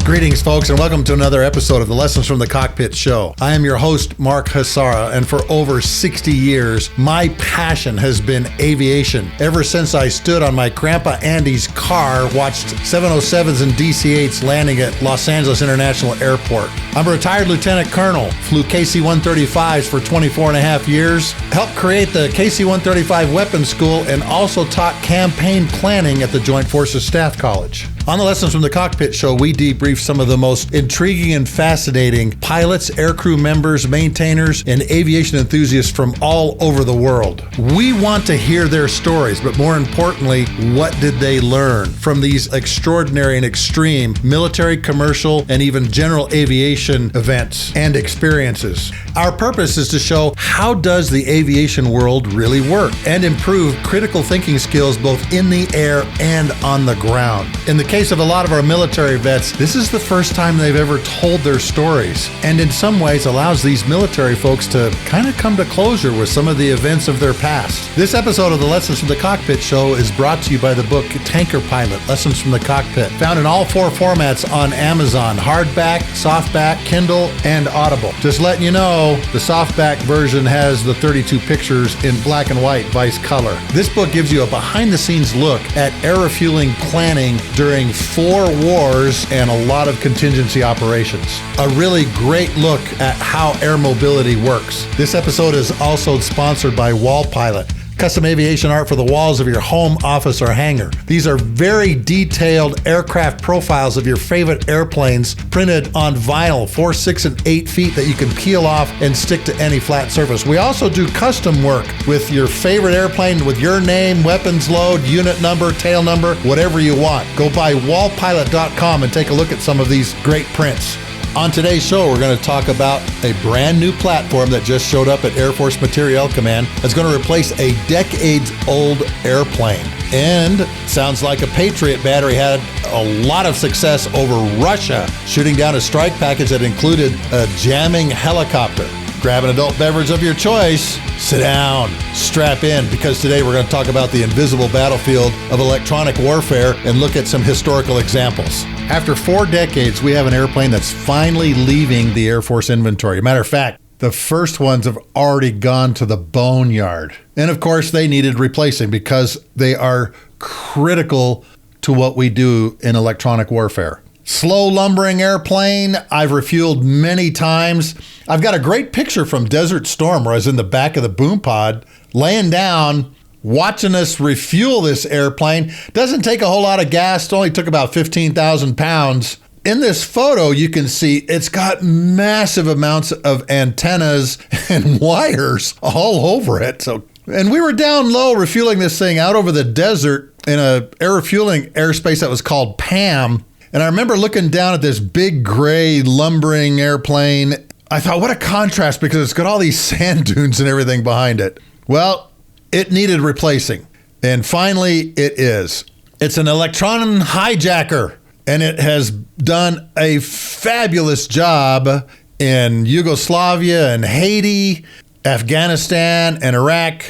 Greetings, folks, and welcome to another episode of the Lessons from the Cockpit Show. I am your host, Mark Hasara, and for over 60 years, my passion has been aviation. Ever since I stood on my Grandpa Andy's car, watched 707s and DC-8s landing at Los Angeles International Airport. I'm a retired lieutenant colonel, flew KC-135s for 24 and a half years, helped create the KC-135 Weapons School, and also taught campaign planning at the Joint Forces Staff College. On the Lessons from the Cockpit Show, we debrief some of the most intriguing and fascinating pilots, aircrew members, maintainers, and aviation enthusiasts from all over the world. We want to hear their stories, but more importantly, what did they learn from these extraordinary and extreme military, commercial, and even general aviation events and experiences? Our purpose is to show how does the aviation world really work and improve critical thinking skills both in the air and on the ground. In the case of a lot of our military vets, this is the first time they've ever told their stories, and in some ways allows these military folks to kind of come to closure with some of the events of their past. This episode of the Lessons from the Cockpit Show is brought to you by the book Tanker Pilot, Lessons from the Cockpit, found in all four formats on Amazon: hardback, softback, Kindle, and Audible. Just letting you know, the softback version has the 32 pictures in black and white, vice color. This book gives you a behind-the-scenes look at air refueling planning during 4 wars and a lot of contingency operations. A really great look at how air mobility works. This episode is also sponsored by Wall Pilot, custom aviation art for the walls of your home, office, or hangar. These are very detailed aircraft profiles of your favorite airplanes printed on vinyl, 4, 6, and 8 feet that you can peel off and stick to any flat surface. We also do custom work with your favorite airplane with your name, weapons load, unit number, tail number, whatever you want. Go by wallpilot.com and take a look at some of these great prints. On today's show, we're going to talk about a brand new platform that just showed up at Air Force Materiel Command that's going to replace a decades-old airplane. And sounds like a Patriot battery had a lot of success over Russia, shooting down a strike package that included a jamming helicopter. Grab an adult beverage of your choice, sit down, strap in, because today we're going to talk about the invisible battlefield of electronic warfare and look at some historical examples. After 4 decades, we have an airplane that's finally leaving the Air Force inventory. Matter of fact, the first ones have already gone to the boneyard. And of course, they needed replacing because they are critical to what we do in electronic warfare. Slow lumbering airplane, I've refueled many times. I've got a great picture from Desert Storm where I was in the back of the boom pod, laying down, watching us refuel this airplane. Doesn't take a whole lot of gas. It only took about 15,000 pounds. In this photo, you can see it's got massive amounts of antennas and wires all over it. And we were down low refueling this thing out over the desert in a air refueling airspace that was called PAM. And I remember looking down at this big gray lumbering airplane. I thought, what a contrast, because it's got all these sand dunes and everything behind it. Well, it needed replacing. And finally, it is. It's an Electron hijacker, and it has done a fabulous job in Yugoslavia and Haiti, Afghanistan, and Iraq,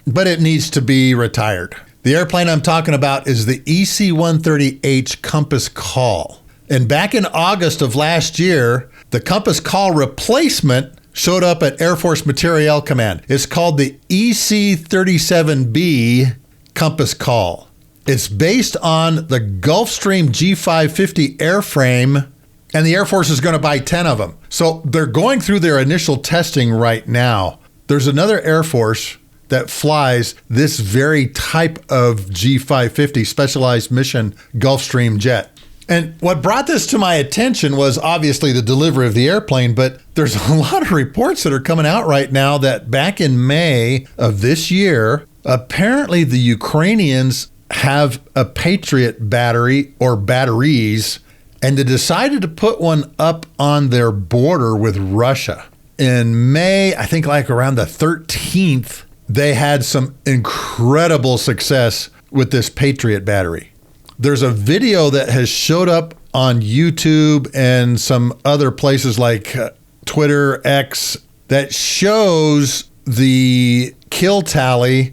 but it needs to be retired. The airplane I'm talking about is the EC-130H Compass Call. And back in August of last year, the Compass Call replacement showed up at Air Force Materiel Command. It's called the EC-37B Compass Call. It's based on the Gulfstream G550 airframe, and the Air Force is going to buy 10 of them. So they're going through their initial testing right now. There's another Air Force that flies this very type of G550 specialized mission Gulfstream jet. And what brought this to my attention was obviously the delivery of the airplane, but there's a lot of reports that are coming out right now that back in May of this year, apparently the Ukrainians have a Patriot battery or batteries, and they decided to put one up on their border with Russia. In May, I think like around the 13th, they had some incredible success with this Patriot battery. There's a video that has showed up on YouTube and some other places like Twitter, X, that shows the kill tally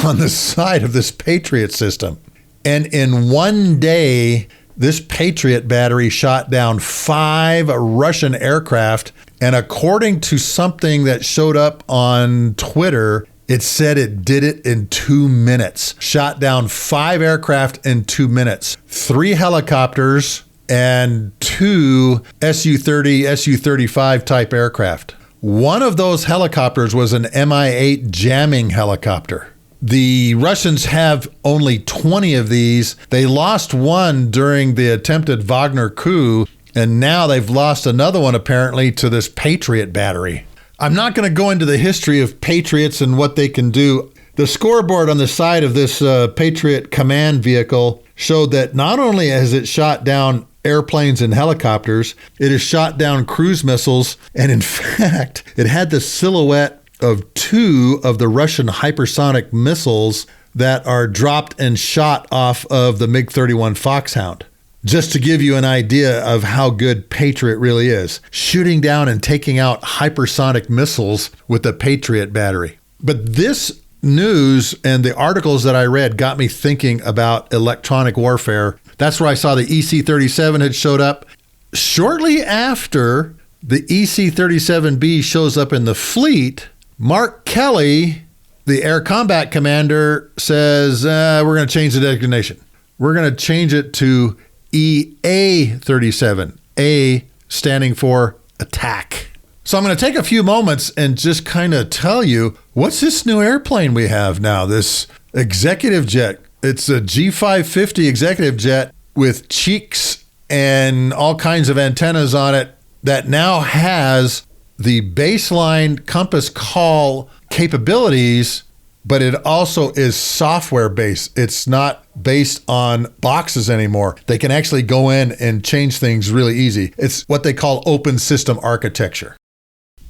on the side of this Patriot system. And in one day, this Patriot battery shot down 5 Russian aircraft. And according to something that showed up on Twitter, it said it did it in 2 minutes. Shot down 5 aircraft in 2 minutes. 3 helicopters and 2 Su-30, Su-35 type aircraft. One of those helicopters was an Mi-8 jamming helicopter. The Russians have only 20 of these. They lost one during the attempted Wagner coup, and now they've lost another one apparently to this Patriot battery. I'm not going to go into the history of Patriots and what they can do. The scoreboard on the side of this Patriot command vehicle showed that not only has it shot down airplanes and helicopters, it has shot down cruise missiles, and in fact, it had the silhouette of 2 of the Russian hypersonic missiles that are dropped and shot off of the MiG-31 Foxhound. Just to give you an idea of how good Patriot really is, shooting down and taking out hypersonic missiles with the Patriot battery. But this news and the articles that I read got me thinking about electronic warfare. That's where I saw the EC-37 had showed up. Shortly after the EC-37B shows up in the fleet, Mark Kelly, the Air Combat Commander, says, we're going to change the designation. We're going to change it to EA-37, A standing for attack. So I'm going to take a few moments and just kind of tell you, what's this new airplane we have now, this executive jet? It's a G550 executive jet with cheeks and all kinds of antennas on it that now has the baseline Compass Call capabilities, but it also is software based. It's not based on boxes anymore. They can actually go in and change things really easy. It's what they call open system architecture.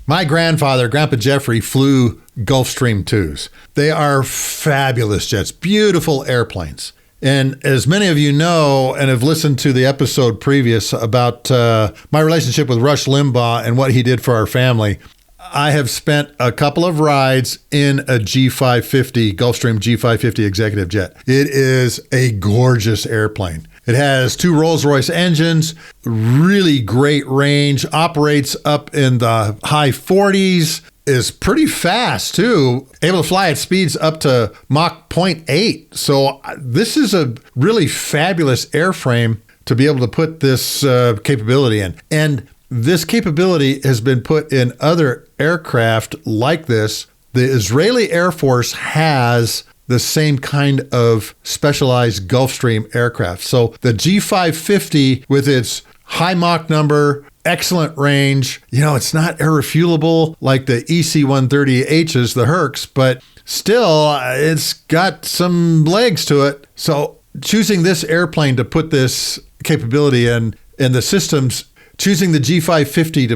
My grandfather, Grandpa Jeffrey, flew Gulfstream 2s. They are fabulous jets, beautiful airplanes. And as many of you know and have listened to the episode previous about my relationship with Rush Limbaugh and what he did for our family, I have spent a couple of rides in a G550, Gulfstream G550 executive jet. It is a gorgeous airplane. It has 2 Rolls-Royce engines, really great range, operates up in the high 40s, is pretty fast too, able to fly at speeds up to Mach 0.8. So this is a really fabulous airframe to be able to put this capability in. And this capability has been put in other aircraft like this. The Israeli Air Force has the same kind of specialized Gulfstream aircraft. So the G550 with its high Mach number, excellent range, it's not air refuelable like the EC-130Hs, the Hercs, but still it's got some legs to it. So choosing this airplane to put this capability in the systems, choosing the G550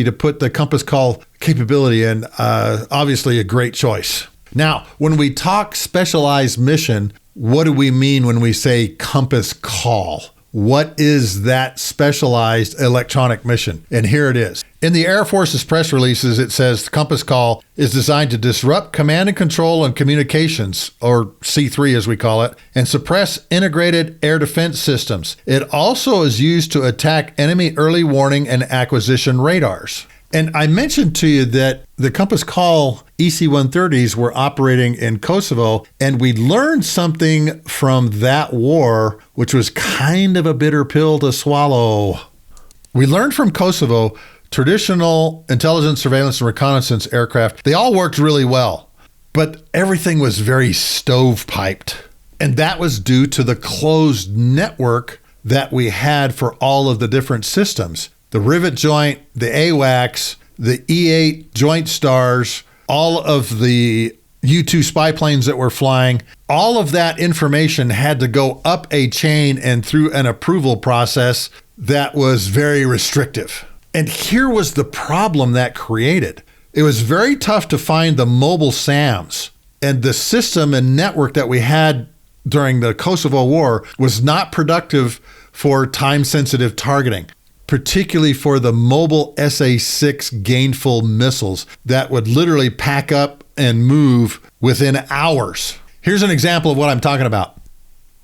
to put the Compass Call capability in, obviously a great choice. Now, when we talk specialized mission, what do we mean when we say Compass Call? What is that specialized electronic mission? And here it is. In the Air Force's press releases, it says the Compass Call is designed to disrupt command and control and communications, or C3 as we call it, and suppress integrated air defense systems. It also is used to attack enemy early warning and acquisition radars. And I mentioned to you that the Compass Call EC-130s were operating in Kosovo, and we learned something from that war, which was kind of a bitter pill to swallow. We learned from Kosovo, traditional intelligence, surveillance, and reconnaissance aircraft, they all worked really well, but everything was very stovepiped. And that was due to the closed network that we had for all of the different systems. The rivet joint, the AWACS, the E8 joint stars, all of the U-2 spy planes that were flying, all of that information had to go up a chain and through an approval process that was very restrictive. And here was the problem that created. It was very tough to find the mobile SAMs, and the system and network that we had during the Kosovo War was not productive for time-sensitive targeting, particularly for the mobile SA-6 gainful missiles that would literally pack up and move within hours. Here's an example of what I'm talking about.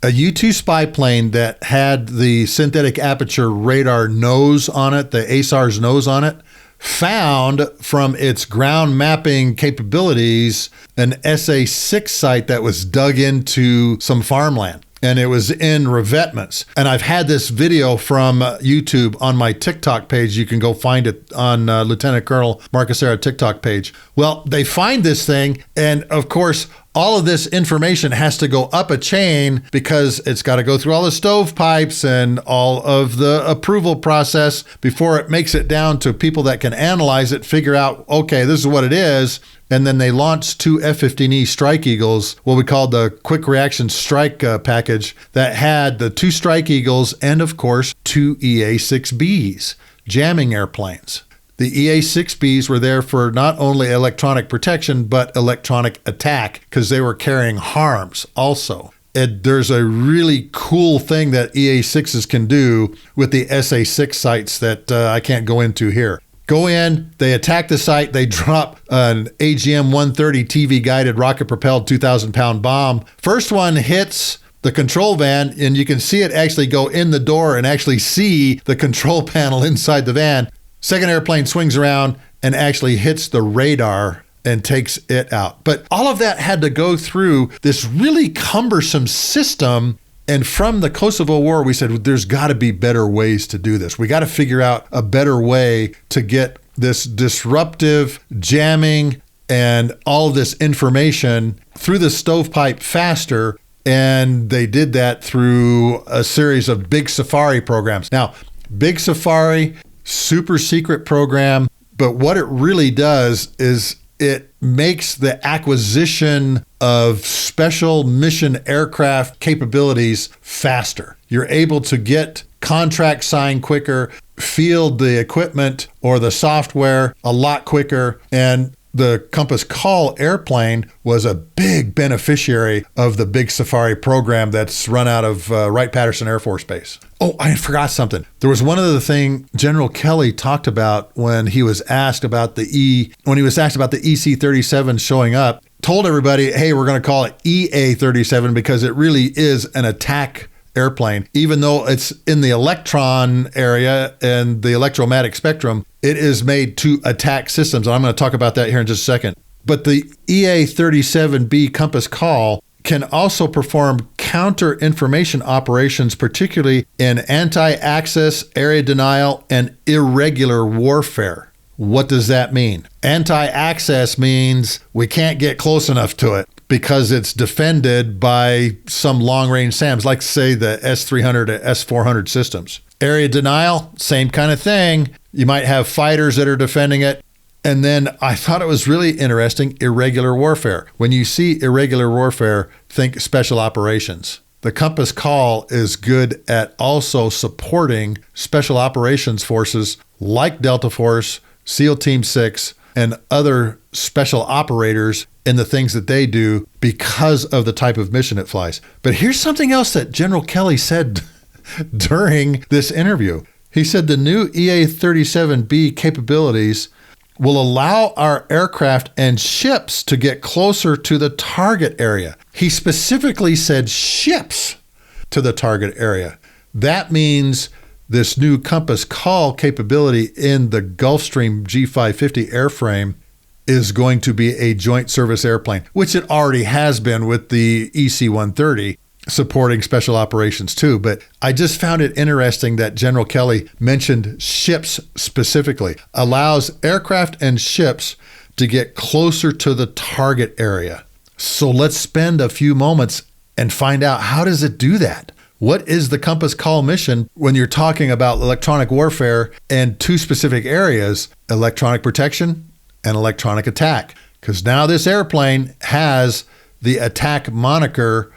A U-2 spy plane that had the synthetic aperture radar nose on it, the ASAR's nose on it, found from its ground mapping capabilities an SA-6 site that was dug into some farmland. And it was in revetments. And I've had this video from YouTube on my TikTok page. You can go find it on Lieutenant Colonel Mark Hasara TikTok page. Well, they find this thing, and of course, all of this information has to go up a chain because it's got to go through all the stovepipes and all of the approval process before it makes it down to people that can analyze it, figure out, okay, this is what it is. And then they launched 2 F-15E Strike Eagles, what we call the Quick Reaction Strike package, that had the 2 Strike Eagles and, of course, 2 EA-6Bs, jamming airplanes. The EA-6Bs were there for not only electronic protection, but electronic attack, because they were carrying harms also. There's a really cool thing that EA-6s can do with the SA-6 sites that I can't go into here. Go in, they attack the site, they drop an AGM-130 TV-guided rocket-propelled 2,000-pound bomb. First one hits the control van, and you can see it actually go in the door and actually see the control panel inside the van. Second airplane swings around and actually hits the radar and takes it out. But all of that had to go through this really cumbersome system. And from the Kosovo War, we said, there's got to be better ways to do this. We got to figure out a better way to get this disruptive jamming and all of this information through the stovepipe faster. And they did that through a series of Big Safari programs. Now, Big Safari, super secret program, but what it really does is it makes the acquisition of special mission aircraft capabilities faster. You're able to get contracts signed quicker, field the equipment or the software a lot quicker, and the Compass Call airplane was a big beneficiary of the Big Safari program that's run out of Wright-Patterson Air Force Base. Oh, I forgot something. There was one other thing General Kelly talked about when he was asked about the EC-37 showing up. Told everybody, hey, we're going to call it EA-37 because it really is an attack airplane. Even though it's in the electron area and the electromagnetic spectrum, it is made to attack systems. And I'm going to talk about that here in just a second. But the EA-37B Compass Call can also perform counter-information operations, particularly in anti-access, area denial, and irregular warfare. What does that mean? Anti-access means we can't get close enough to it because it's defended by some long-range SAMs, like say the S-300 or S-400 systems. Area denial, same kind of thing. You might have fighters that are defending it. And then I thought it was really interesting, irregular warfare. When you see irregular warfare, think special operations. The Compass Call is good at also supporting special operations forces like Delta Force, SEAL Team 6, and other special operators in the things that they do because of the type of mission it flies. But here's something else that General Kelly said during this interview. He said the new EA-37B capabilities will allow our aircraft and ships to get closer to the target area. He specifically said ships to the target area. That means this new Compass Call capability in the Gulfstream G550 airframe is going to be a joint service airplane, which it already has been with the EC-130, supporting special operations too. But I just found it interesting that General Kelly mentioned ships specifically. Allows aircraft and ships to get closer to the target area. So let's spend a few moments and find out, how does it do that? What is the Compass Call mission when you're talking about electronic warfare and two specific areas, electronic protection and electronic attack? Because now this airplane has the attack moniker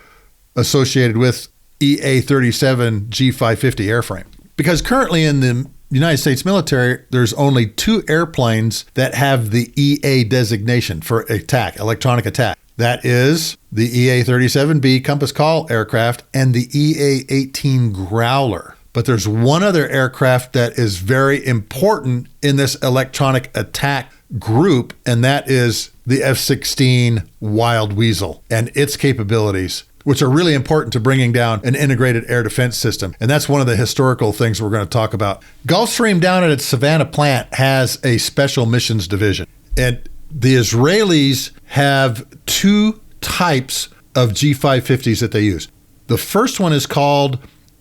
associated with EA-37 G550 airframe. Because currently in the United States military, there's only 2 airplanes that have the EA designation for attack, electronic attack. That is the EA-37B Compass Call aircraft and the EA-18 Growler. But there's one other aircraft that is very important in this electronic attack group, and that is the F-16 Wild Weasel and its capabilities. which are really important to bringing down an integrated air defense system. And that's one of the historical things we're going to talk about. Gulfstream down at its Savannah plant has a special missions division. And the Israelis have two types of G550s that they use. The first one is called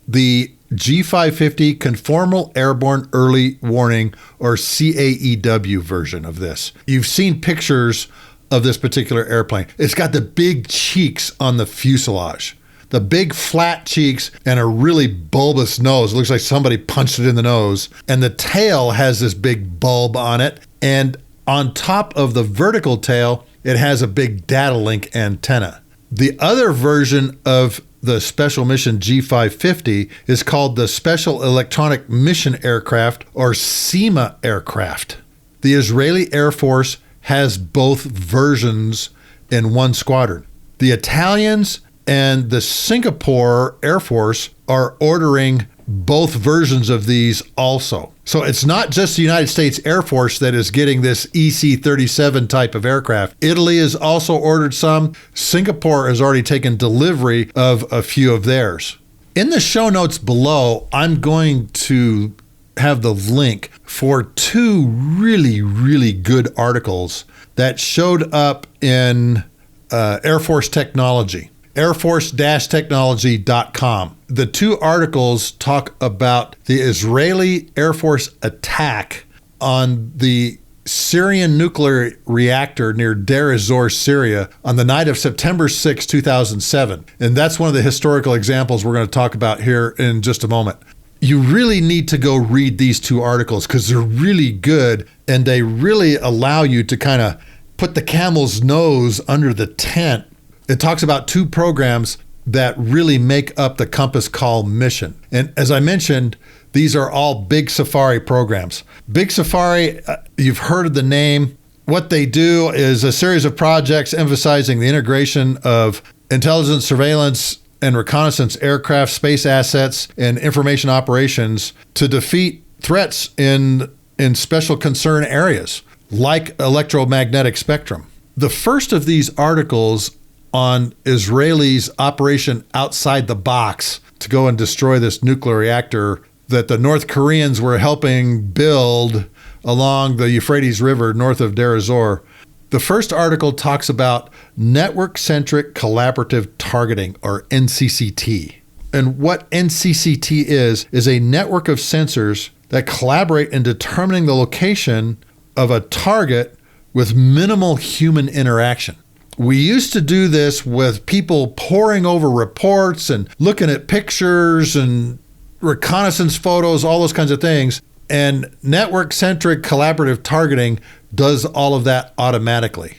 the G550 Conformal Airborne Early Warning, or CAEW version of this. You've seen pictures of this particular airplane. It's got the big cheeks on the fuselage, the big flat cheeks and a really bulbous nose. It looks like somebody punched it in the nose. And the tail has this big bulb on it. And on top of the vertical tail, it has a big data link antenna. The other version of the Special Mission G550 is called the Special Electronic Mission Aircraft, or SEMA aircraft. The Israeli Air Force has both versions in one squadron. The Italians and the Singapore Air Force are ordering both versions of these also. So it's not just the United States Air Force that is getting this EC-37 type of aircraft. Italy has also ordered some. Singapore has already taken delivery of a few of theirs. In the show notes below, I'm going to have the link for two really, really good articles that showed up in Air Force Technology. airforce-technology.com. The two articles talk about the Israeli Air Force attack on the Syrian nuclear reactor near Deir ez-Zor, Syria, on the night of September 6, 2007. And that's one of the historical examples we're going to talk about here in just a moment. You really need to go read these two articles because they're really good, and they really allow you to kind of put the camel's nose under the tent. It talks about two programs that really make up the Compass Call mission. And as I mentioned, these are all Big Safari programs. Big Safari, you've heard of the name. What they do is a series of projects emphasizing the integration of intelligence, surveillance, and reconnaissance aircraft, space assets, and information operations to defeat threats in special concern areas like electromagnetic spectrum. The first of these articles on Israelis' operation outside the box to go and destroy this nuclear reactor that the North Koreans were helping build along the Euphrates River north of Deir ez-Zor. The first article talks about network-centric collaborative targeting, or NCCT. And what NCCT is a network of sensors that collaborate in determining the location of a target with minimal human interaction. We used to do this with people poring over reports and looking at pictures and reconnaissance photos, all those kinds of things. And network-centric collaborative targeting does all of that automatically.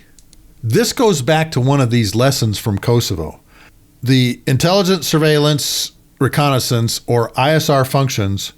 This goes back to one of these lessons from Kosovo. The intelligence, surveillance, reconnaissance, or ISR functions,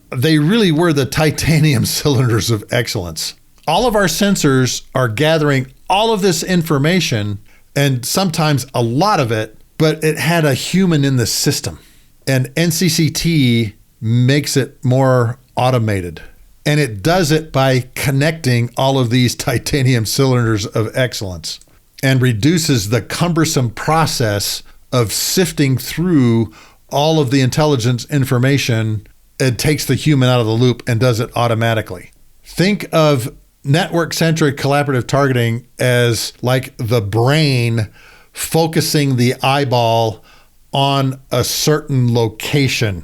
they really were the titanium cylinders of excellence. All of our sensors are gathering all of this information, and sometimes a lot of it, but it had a human in the system. And NCCT makes it more automated. And it does it by connecting all of these titanium cylinders of excellence and reduces the cumbersome process of sifting through all of the intelligence information. It takes the human out of the loop and does it automatically. Think of network-centric collaborative targeting as like the brain focusing the eyeball on a certain location,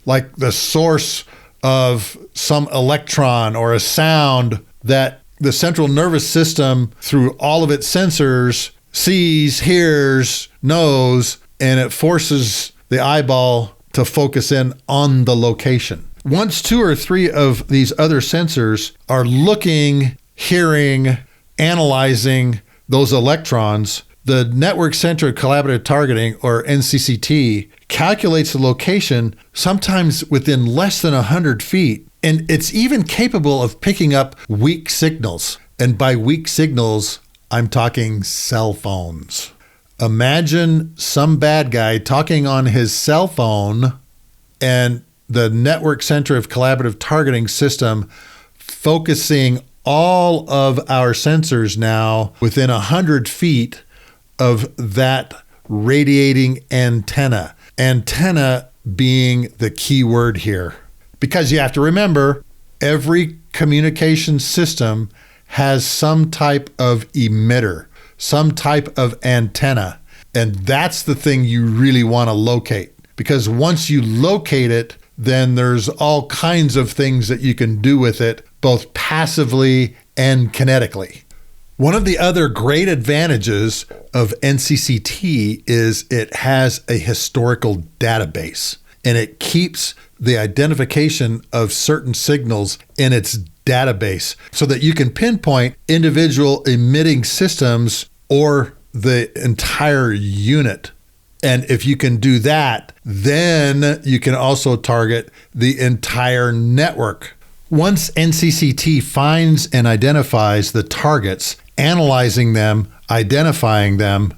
like the source of some electron or a sound that the central nervous system, through all of its sensors, sees, hears, knows, and it forces the eyeball to focus in on the location. Once two or three of these other sensors are looking, hearing, analyzing those electrons, the network-centric collaborative targeting, or NCCT, calculates the location sometimes within less than 100 feet. And it's even capable of picking up weak signals. And by weak signals, I'm talking cell phones. Imagine some bad guy talking on his cell phone and the network-centric collaborative targeting system focusing all of our sensors now within 100 feet of that radiating antenna. Antenna being the key word here. Because you have to remember, every communication system has some type of emitter, some type of antenna. And that's the thing you really want to locate. Because once you locate it, then there's all kinds of things that you can do with it, both passively and kinetically. One of the other great advantages of NCCT is it has a historical database, and it keeps the identification of certain signals in its database so that you can pinpoint individual emitting systems or the entire unit. And if you can do that, then you can also target the entire network. Once NCCT finds and identifies the targets, analyzing them, identifying them,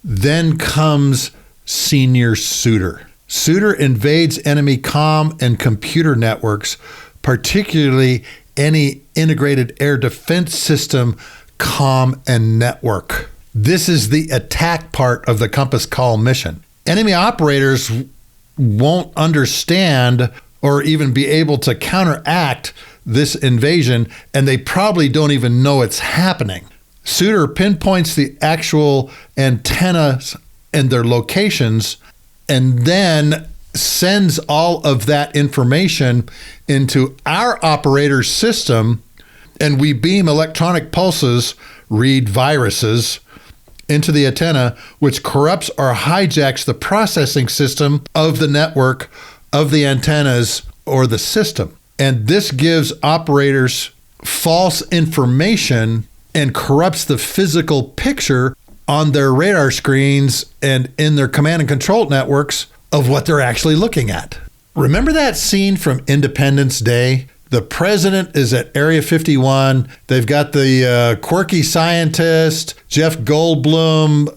then comes Senior Suitor. Suitor invades enemy comm and computer networks, particularly any integrated air defense system, comm and network. This is the attack part of the Compass Call mission. Enemy operators won't understand or even be able to counteract this invasion, and they probably don't even know it's happening. Suitor pinpoints the actual antennas and their locations, and then sends all of that information into our operator's system, and we beam electronic pulses, read viruses, into the antenna, which corrupts or hijacks the processing system of the network of the antennas or the system. And this gives operators false information and corrupts the physical picture on their radar screens and in their command and control networks of what they're actually looking at. Remember that scene from Independence Day? The president is at Area 51. They've got the quirky scientist, Jeff Goldblum,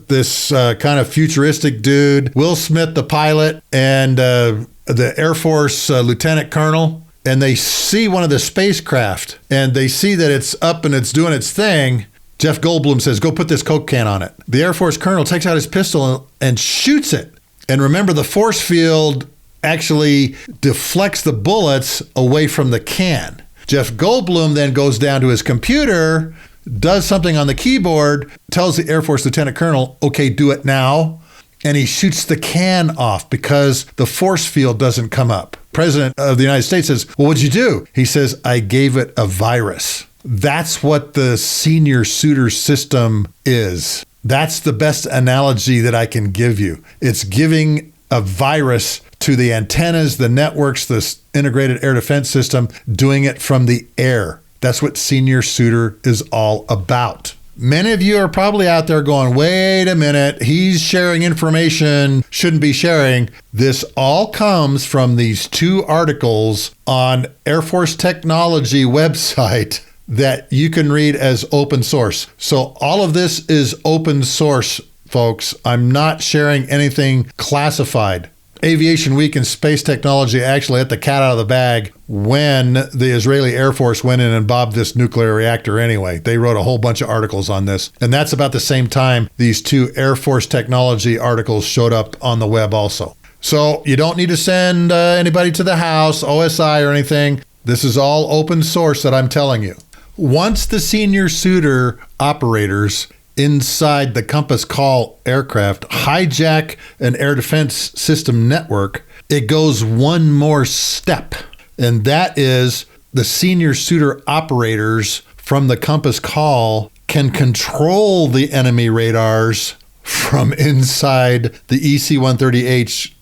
this kind of futuristic dude, Will Smith, the pilot, and the Air Force lieutenant colonel. And they see one of the spacecraft, and they see that it's up and it's doing its thing. Jeff Goldblum says, go put this Coke can on it. The Air Force colonel takes out his pistol and shoots it. And remember, the force field actually deflects the bullets away from the can. Jeff Goldblum then goes down to his computer, does something on the keyboard, tells the Air Force lieutenant colonel, okay, do it now. And he shoots the can off because the force field doesn't come up. President of the United States says, well, what'd you do? He says, I gave it a virus. That's what the Senior Suitor system is. That's the best analogy that I can give you. It's giving a virus to the antennas, the networks, this integrated air defense system, doing it from the air. That's what Senior Suitor is all about. Many of you are probably out there going, wait a minute, he's sharing information, shouldn't be sharing. This all comes from these two articles on Air Force Technology website that you can read as open source. So all of this is open source, folks. I'm not sharing anything classified. Aviation Week and Space Technology actually let the cat out of the bag when the Israeli Air Force went in and bombed this nuclear reactor anyway. They wrote a whole bunch of articles on this. And that's about the same time these two Air Force Technology articles showed up on the web also. So you don't need to send anybody to the house, OSI or anything. This is all open source that I'm telling you. Once the Senior Suitor operators inside the Compass Call aircraft hijack an air defense system network, it goes one more step. And that is the Senior Suitor operators from the Compass Call can control the enemy radars from inside the EC-130H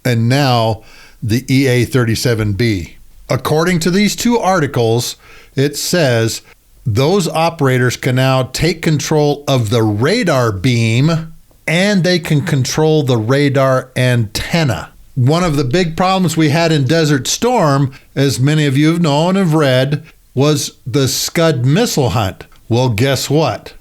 and now the EA-37B. According to these two articles, it says those operators can now take control of the radar beam and they can control the radar antenna. One of the big problems we had in Desert Storm, as many of you have known and have read, was the Scud missile hunt. Well, guess what?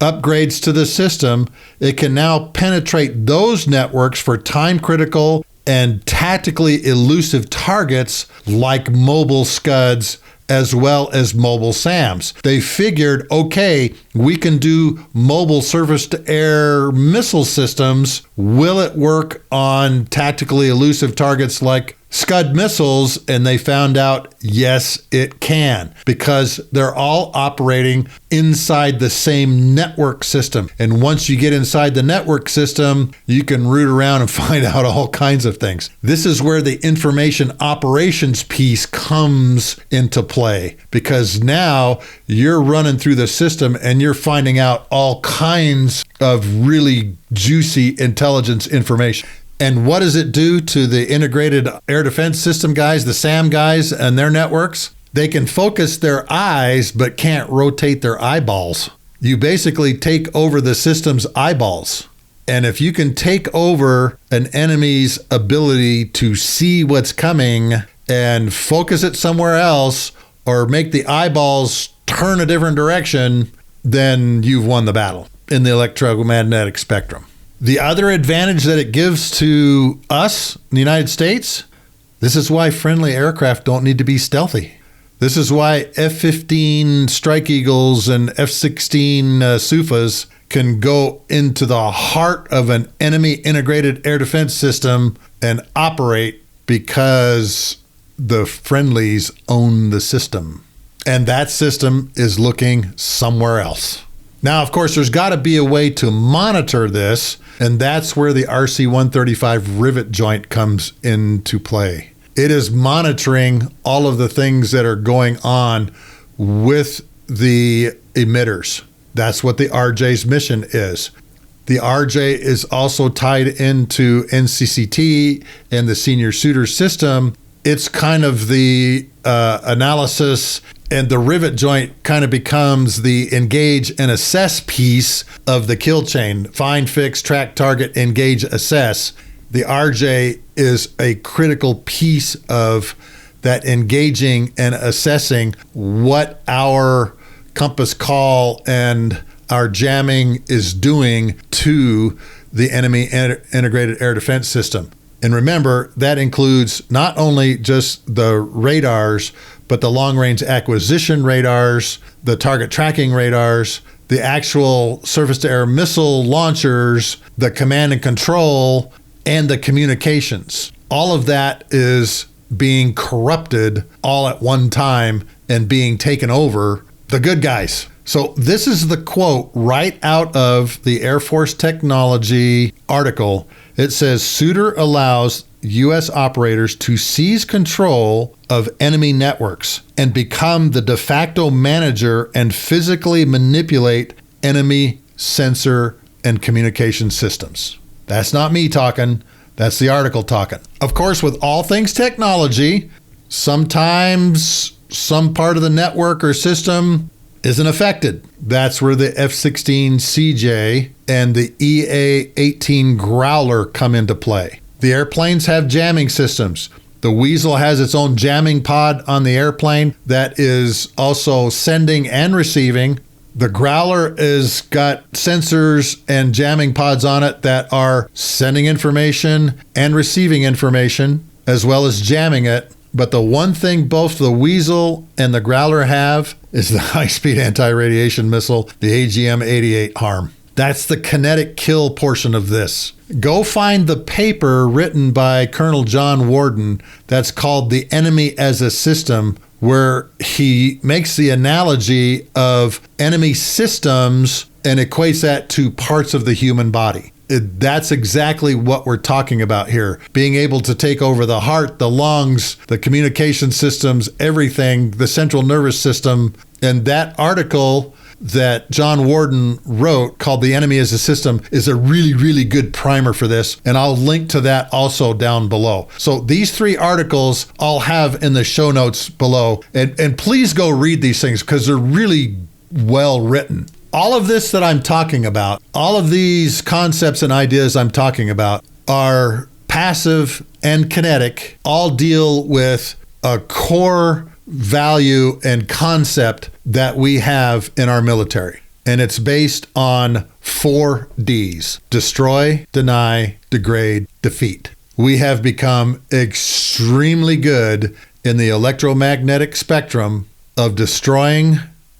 Upgrades to the system, it can now penetrate those networks for time-critical and tactically elusive targets like mobile Scuds as well as mobile SAMs. They figured, okay, we can do mobile surface-to-air missile systems. Will it work on tactically elusive targets like Scud missiles? And they found out, yes, it can, because they're all operating inside the same network system. And once you get inside the network system, you can root around and find out all kinds of things. This is where the information operations piece comes into play, because now you're running through the system and you're finding out all kinds of really juicy intelligence information. And what does it do to the integrated air defense system guys, the SAM guys and their networks? They can focus their eyes, but can't rotate their eyeballs. You basically take over the system's eyeballs. And if you can take over an enemy's ability to see what's coming and focus it somewhere else, or make the eyeballs turn a different direction, then you've won the battle in the electromagnetic spectrum. The other advantage that it gives to us in the United States, this is why friendly aircraft don't need to be stealthy. This is why F-15 Strike Eagles and F-16 Sufas can go into the heart of an enemy integrated air defense system and operate, because the friendlies own the system. And that system is looking somewhere else. Now, of course, there's got to be a way to monitor this, and that's where the RC-135 rivet joint comes into play. It is monitoring all of the things that are going on with the emitters. That's what the RJ's mission is. The RJ is also tied into NCCT and the senior shooter system. It's kind of the analysis, and the rivet joint kind of becomes the engage and assess piece of the kill chain. Find, fix, track, target, engage, assess. The RJ is a critical piece of that engaging and assessing what our compass call and our jamming is doing to the enemy integrated air defense system. And remember, that includes not only just the radars, but the long-range acquisition radars, the target tracking radars, the actual surface-to-air missile launchers, the command and control, and the communications. All of that is being corrupted all at one time and being taken over the good guys. So this is the quote right out of the Air Force Technology article. It says, Suitor allows U.S. operators to seize control of enemy networks and become the de facto manager and physically manipulate enemy sensor and communication systems. That's not me talking. That's the article talking. Of course, with all things technology, sometimes some part of the network or system isn't affected. That's where the F-16 CJ and the EA-18 Growler come into play. The airplanes have jamming systems. The Weasel has its own jamming pod on the airplane that is also sending and receiving. The Growler has got sensors and jamming pods on it that are sending information and receiving information, as well as jamming it. But the one thing both the Weasel and the Growler have is the high-speed anti-radiation missile, the AGM-88 HARM. That's the kinetic kill portion of this. Go find the paper written by Colonel John Warden that's called The Enemy as a System, where he makes the analogy of enemy systems and equates that to parts of the human body. That's exactly what we're talking about here. Being able to take over the heart, the lungs, the communication systems, everything, the central nervous system. And that article that John Warden wrote called The Enemy as a System is a really, really good primer for this. And I'll link to that also down below. So these three articles I'll have in the show notes below. And please go read these things because they're really well written. All of this that I'm talking about, all of these concepts and ideas I'm talking about are passive and kinetic, all deal with a core value and concept that we have in our military. And it's based on 4 Ds: destroy, deny, degrade, defeat. We have become extremely good in the electromagnetic spectrum of destroying,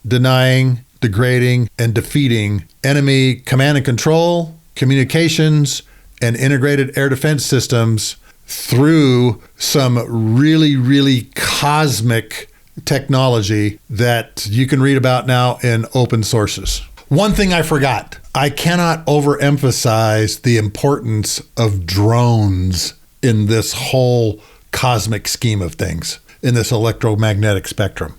denying, degrading, and defeating enemy command and control, communications, and integrated air defense systems through some really, really cosmic technology that you can read about now in open sources. One thing I forgot, I cannot overemphasize the importance of drones in this whole cosmic scheme of things, in this electromagnetic spectrum.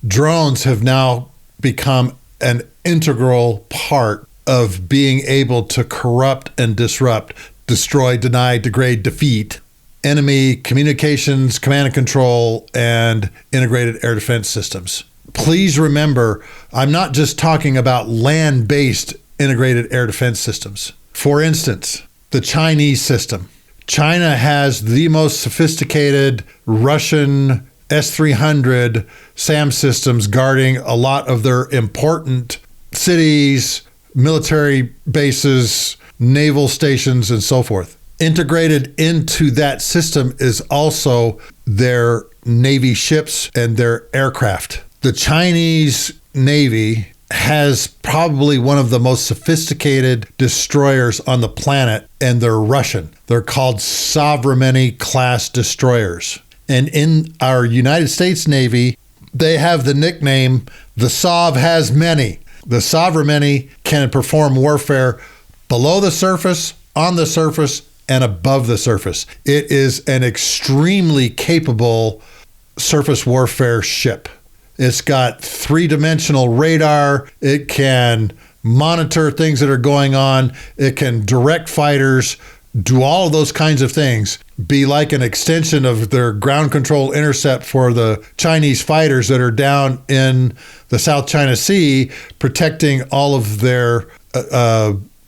Drones have now become an integral part of being able to corrupt and disrupt, destroy, deny, degrade, defeat enemy communications, command and control, and integrated air defense systems. Please remember, I'm not just talking about land-based integrated air defense systems. For instance, the Chinese system. China has the most sophisticated Russian S-300 SAM systems guarding a lot of their important cities, military bases, naval stations, and so forth. Integrated into that system is also their Navy ships and their aircraft. The Chinese Navy has probably one of the most sophisticated destroyers on the planet, and they're Russian. They're called Sovereignty class destroyers. And in our United States Navy, they have the nickname, the Sov has many. The Sovereignty can perform warfare below the surface, on the surface, and above the surface. It is an extremely capable surface warfare ship. It's got three-dimensional radar. It can monitor things that are going on. It can direct fighters, do all of those kinds of things, be like an extension of their ground control intercept for the Chinese fighters that are down in the South China Sea, protecting all of their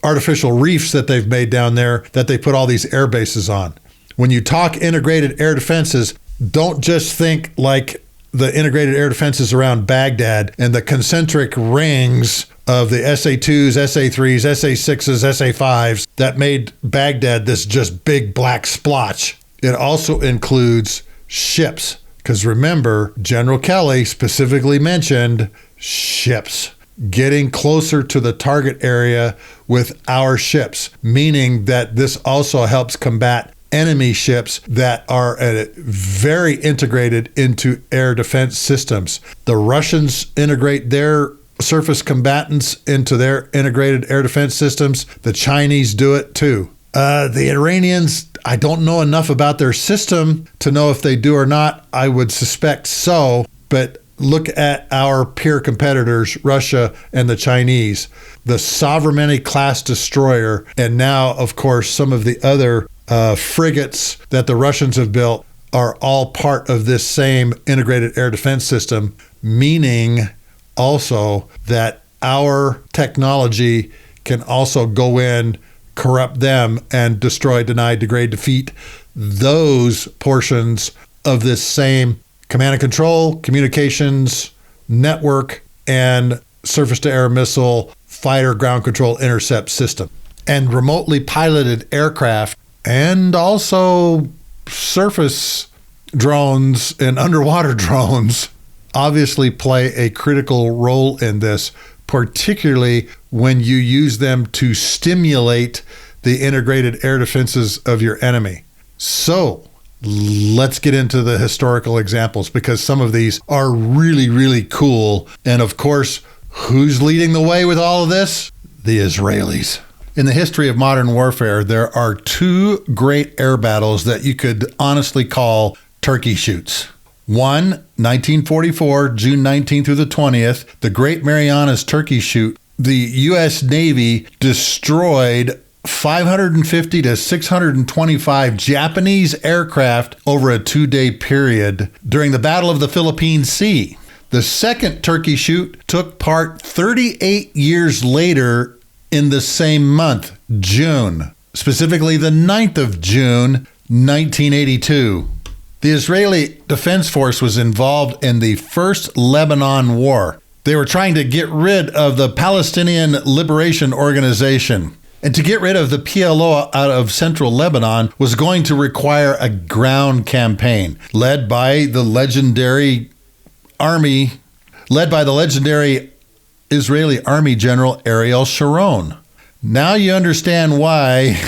artificial reefs that they've made down there that they put all these air bases on. When you talk integrated air defenses, don't just think like the integrated air defenses around Baghdad and the concentric rings of the SA-2s, SA-3s, SA-6s, SA-5s that made Baghdad this just big black splotch. It also includes ships, because remember, General Kelly specifically mentioned ships. Getting closer to the target area with our ships, meaning that this also helps combat enemy ships that are very integrated into air defense systems. The Russians integrate their surface combatants into their integrated air defense systems. The Chinese do it too. The Iranians, I don't know enough about their system to know if they do or not. I would suspect so, but look at our peer competitors, Russia and the Chinese. The Sovereignty class destroyer, and now, of course, some of the other frigates that the Russians have built are all part of this same integrated air defense system, meaning also that our technology can also go in, corrupt them, and destroy, deny, degrade, defeat those portions of this same command and control, communications, network, and surface-to-air missile fighter ground control intercept system. And remotely piloted aircraft and also surface drones and underwater drones obviously play a critical role in this, particularly when you use them to stimulate the integrated air defenses of your enemy. So let's get into the historical examples, because some of these are really, really cool. And of course, who's leading the way with all of this? The Israelis. In the history of modern warfare, there are two great air battles that you could honestly call turkey shoots. One, 1944, June 19th through the 20th, the Great Marianas Turkey Shoot. The U.S. Navy destroyed 550 to 625 Japanese aircraft over a 2-day period during the Battle of the Philippine Sea. The second turkey shoot took part 38 years later in the same month, June, specifically the 9th of June, 1982. The Israeli Defense Force was involved in the First Lebanon War. They were trying to get rid of the Palestinian Liberation Organization. And to get rid of the PLO out of central Lebanon was going to require a ground campaign led by the legendary Army led by the legendary Israeli Army General Ariel Sharon. Now you understand why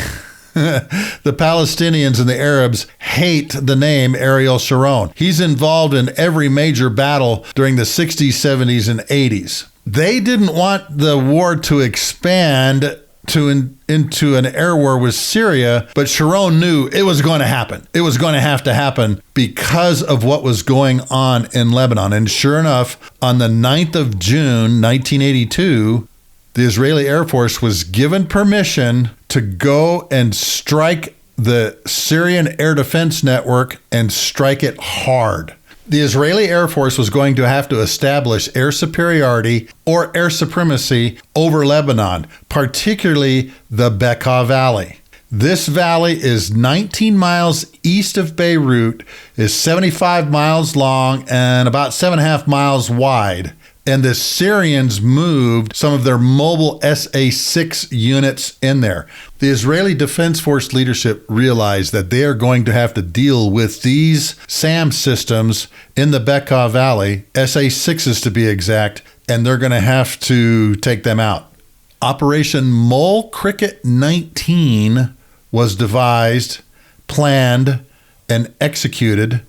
the Palestinians and the Arabs hate the name Ariel Sharon. He's involved in every major battle during the 60s, 70s, and 80s. They didn't want the war to expand into an air war with Syria, but Sharon knew it was going to happen. It was going to happen because of what was going on in Lebanon. And sure enough, on the 9th of June, 1982, the Israeli Air Force was given permission to go and strike the Syrian air defense network and strike it hard. The Israeli Air Force was going to have to establish air superiority or air supremacy over Lebanon, particularly the Bekka Valley. This valley is 19 miles east of Beirut, is 75 miles long, and about 7.5 miles wide. And the Syrians moved some of their mobile SA-6 units in there. The Israeli Defense Force leadership realized that they are going to have to deal with these SAM systems in the Bekka Valley, SA-6s to be exact, and they're going to have to take them out. Operation Mole Cricket 19 was devised, planned, and executed.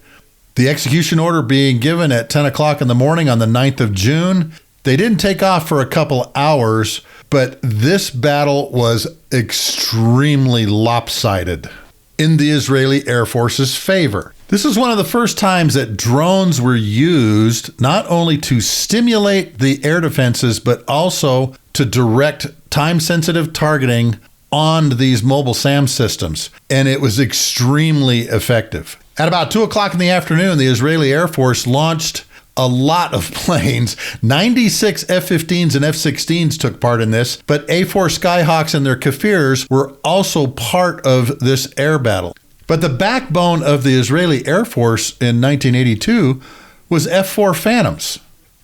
The execution order being given at 10 o'clock in the morning on the 9th of June. They didn't take off for a couple hours, but this battle was extremely lopsided in the Israeli Air Force's favor. This is one of the first times that drones were used not only to stimulate the air defenses, but also to direct time-sensitive targeting on these mobile SAM systems. And it was extremely effective. At about 2 o'clock in the afternoon, the Israeli Air Force launched a lot of planes. 96 F-15s and F-16s took part in this, but A-4 Skyhawks and their Kafirs were also part of this air battle. But the backbone of the Israeli Air Force in 1982 was F-4 Phantoms.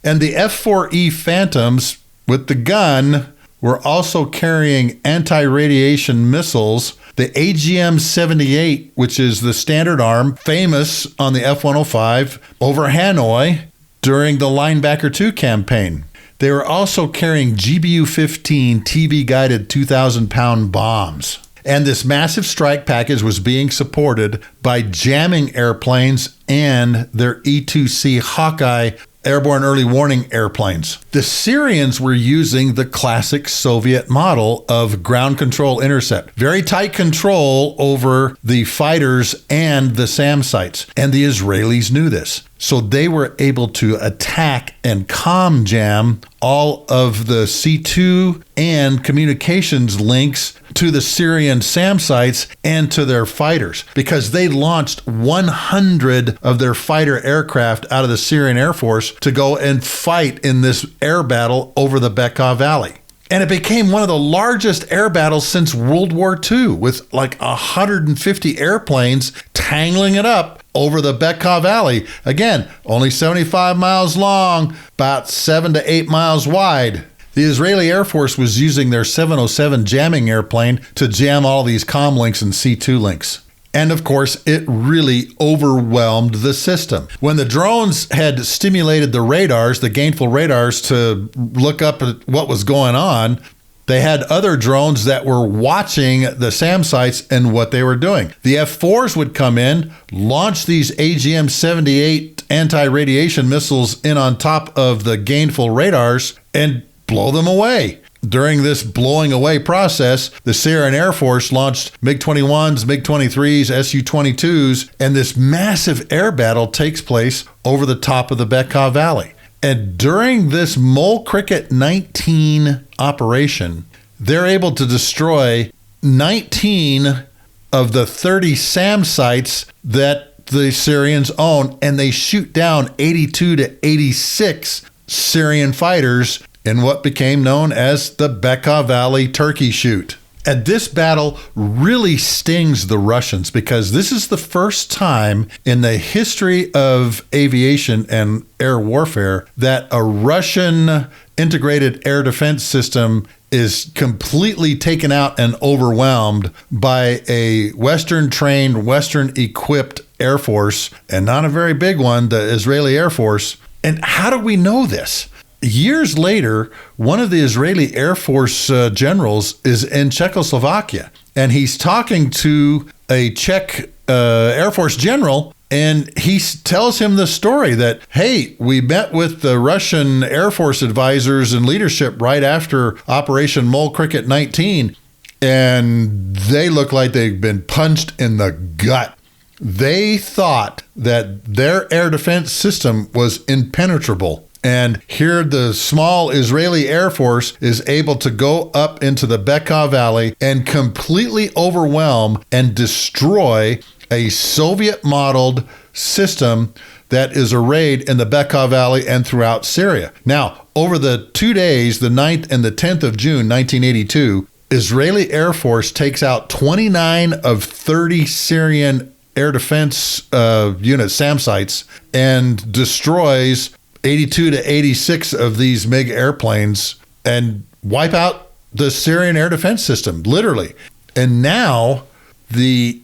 And the F-4E Phantoms, with the gun, were also carrying anti-radiation missiles. The AGM-78, which is the standard arm, famous on the F-105 over Hanoi during the Linebacker II campaign. They were also carrying GBU-15 TV-guided 2,000-pound bombs. And this massive strike package was being supported by jamming airplanes and their E-2C Hawkeye airborne early warning airplanes. The Syrians were using the classic Soviet model of ground control intercept. Very tight control over the fighters and the SAM sites. And the Israelis knew this. So they were able to attack and comm jam all of the C2 and communications links to the Syrian SAM sites and to their fighters, because they launched 100 of their fighter aircraft out of the Syrian Air Force to go and fight in this air battle over the Bekka Valley. And it became one of the largest air battles since World War II, with like 150 airplanes tangling it up over the Bekka Valley. Again, only 75 miles long, about 7 to 8 miles wide. The Israeli Air Force was using their 707 jamming airplane to jam all these comm links and C2 links. And of course, it really overwhelmed the system. When the drones had stimulated the radars, the gainful radars, to look up at what was going on, they had other drones that were watching the SAM sites and what they were doing. The F-4s would come in, launch these AGM-78 anti-radiation missiles in on top of the gainful radars and blow them away. During this blowing away process, the Syrian Air Force launched MiG-21s, MiG-23s, Su-22s, and this massive air battle takes place over the top of the Bekka Valley. And during this Mole Cricket 19 operation, they're able to destroy 19 of the 30 SAM sites that the Syrians own, and they shoot down 82 to 86 Syrian fighters in what became known as the Bekka Valley Turkey Shoot. And this battle really stings the Russians, because this is the first time in the history of aviation and air warfare that a Russian integrated air defense system is completely taken out and overwhelmed by a Western-trained, Western-equipped Air Force, and not a very big one, the Israeli Air Force. And how do we know this? Years later, one of the Israeli Air Force generals is in Czechoslovakia, and he's talking to a Czech Air Force general, and he tells him the story that, hey, we met with the Russian Air Force advisors and leadership right after Operation Mole Cricket 19, and they look like they've been punched in the gut. They thought that their air defense system was impenetrable. And here the small Israeli Air Force is able to go up into the Bekka Valley and completely overwhelm and destroy a Soviet-modeled system that is arrayed in the Bekka Valley and throughout Syria. Now, over the 2 days, the 9th and the 10th of June, 1982, Israeli Air Force takes out 29 of 30 Syrian air defense unit SAM sites and destroys 82 to 86 of these MiG airplanes and wipe out the Syrian air defense system, literally. And now the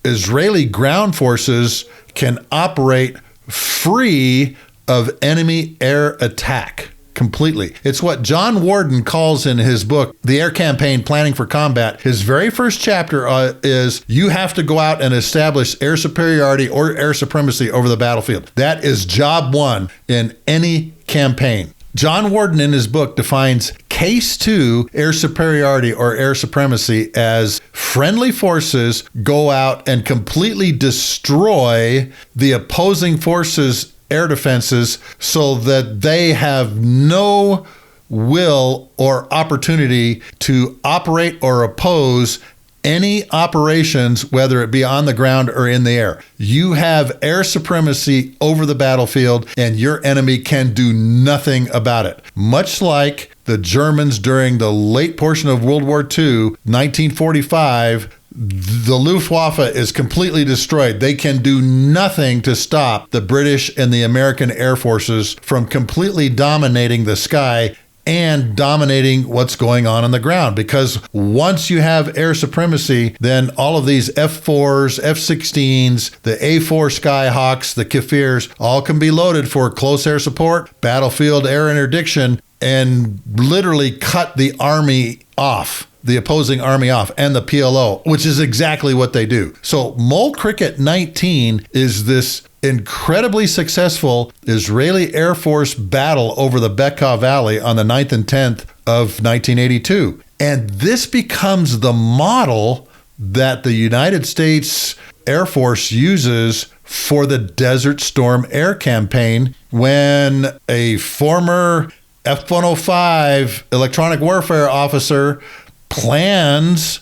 Israeli ground forces can operate free of enemy air attack completely. It's what John Warden calls in his book, The Air Campaign Planning for Combat. His very first chapter is you have to go out and establish air superiority or air supremacy over the battlefield. That is job one in any campaign. John Warden in his book defines Case 2 air superiority or air supremacy as friendly forces go out and completely destroy the opposing forces' air defenses so that they have no will or opportunity to operate or oppose any operations, whether it be on the ground or in the air. You have air supremacy over the battlefield and your enemy can do nothing about it. Much like the Germans during the late portion of World War II, 1945, the Luftwaffe is completely destroyed. They can do nothing to stop the British and the American Air Forces from completely dominating the sky and dominating what's going on the ground. Because once you have air supremacy, then all of these F-4s, F-16s, the A-4 Skyhawks, the Kafirs, all can be loaded for close air support, battlefield air interdiction, and literally cut the army off, the opposing army off, and the PLO, which is exactly what they do. So Mole Cricket 19 is this incredibly successful Israeli Air Force battle over the Bekka Valley on the 9th and 10th of 1982. And this becomes the model that the United States Air Force uses for the Desert Storm air campaign when a former F-105 electronic warfare officer plans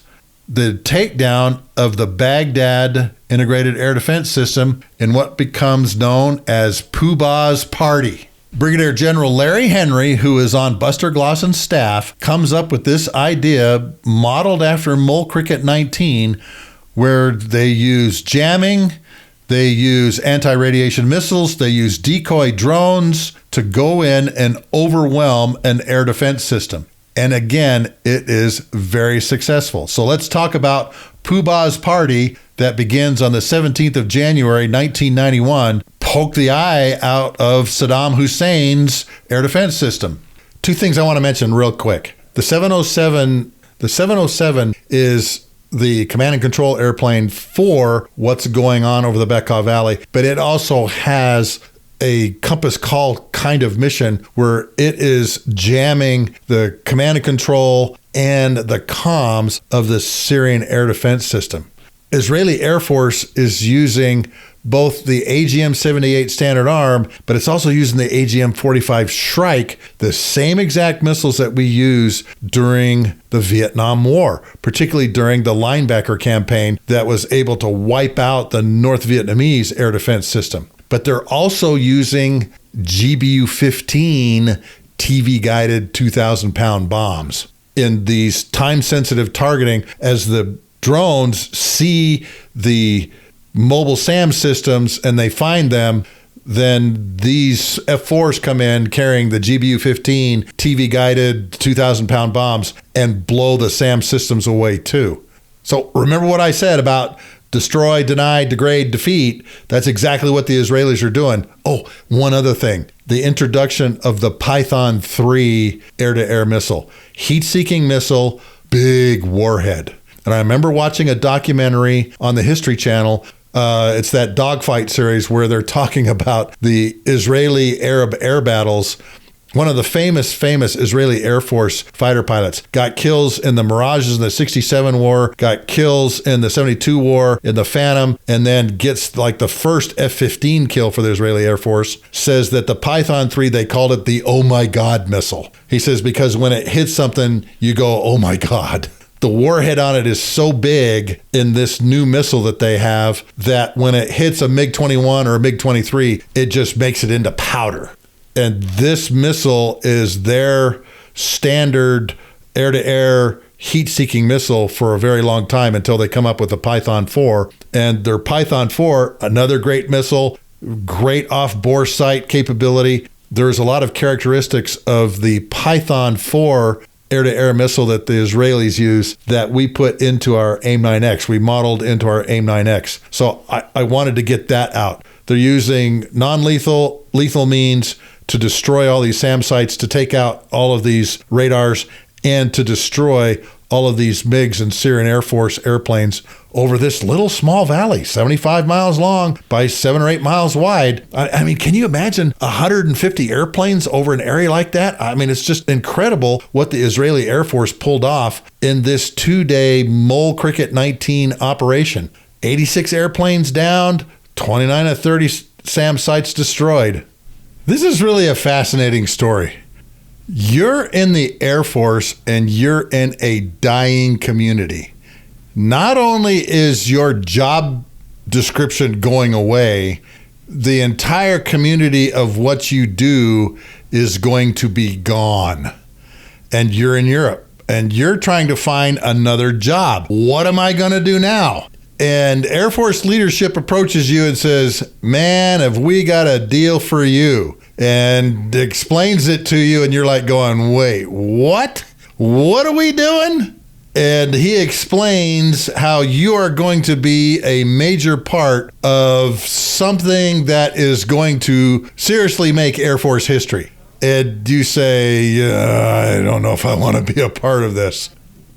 the takedown of the Baghdad integrated air defense system in what becomes known as Poobah's Party. Brigadier General Larry Henry, who is on Buster Glossen's staff, comes up with this idea modeled after Mole Cricket 19, where they use jamming, they use anti-radiation missiles, they use decoy drones to go in and overwhelm an air defense system. And again, it is very successful. So let's talk about Poobah's Party that begins on the 17th of January, 1991. Poke the eye out of Saddam Hussein's air defense system. Two things I want to mention real quick. The 707 is the command and control airplane for what's going on over the Bekka Valley, but it also has a Compass Call kind of mission where it is jamming the command and control and the comms of the Syrian air defense system. Israeli Air Force is using both the AGM-78 Standard Arm, but it's also using the AGM-45 Shrike, the same exact missiles that we use during the Vietnam War, particularly during the Linebacker campaign that was able to wipe out the North Vietnamese air defense system. But they're also using GBU-15 TV-guided 2,000-pound bombs in these time-sensitive targeting. As the drones see the mobile SAM systems and they find them, then these F-4s come in carrying the GBU-15 TV-guided 2,000-pound bombs and blow the SAM systems away too. So remember what I said about destroy, deny, degrade, defeat. That's exactly what the Israelis are doing. Oh, one other thing. The introduction of the Python 3 air-to-air missile. Heat-seeking missile, big warhead. And I remember watching a documentary on the History Channel. It's that dogfight series where they're talking about the Israeli-Arab air battles. One of the famous Israeli Air Force fighter pilots got kills in the Mirages in the 67 war, got kills in the 72 war in the Phantom, and then gets like the first F-15 kill for the Israeli Air Force. Says that the Python 3, they called it the oh my God missile. He says because when it hits something, you go, oh my God. The warhead on it is so big in this new missile that they have that when it hits a MiG-21 or a MiG-23, it just makes it into powder. And this missile is their standard air-to-air heat-seeking missile for a very long time until they come up with the Python 4. And their Python 4, another great missile, great off-bore sight capability. There's a lot of characteristics of the Python 4 air-to-air missile that the Israelis use that we put into our AIM-9X. We modeled into our AIM-9X. So I wanted to get that out. They're using non-lethal, lethal means to destroy all these SAM sites, to take out all of these radars, and to destroy all of these MiGs and Syrian Air Force airplanes over this little small valley, 75 miles long by 7 or 8 miles wide. I mean, can you imagine 150 airplanes over an area like that? I mean, it's just incredible what the Israeli Air Force pulled off in this 2-day Mole Cricket 19 operation. 86 airplanes downed, 29 of 30 SAM sites destroyed. This is really a fascinating story. You're in the Air Force and you're in a dying community. Not only is your job description going away, the entire community of what you do is going to be gone. And you're in Europe and you're trying to find another job. What am I going to do now? And Air Force leadership approaches you and says, man, have we got a deal for you? And explains it to you, and you're like going, wait, what? What are we doing? And he explains how you are going to be a major part of something that is going to seriously make Air Force history. And you say, I don't know if I want to be a part of this.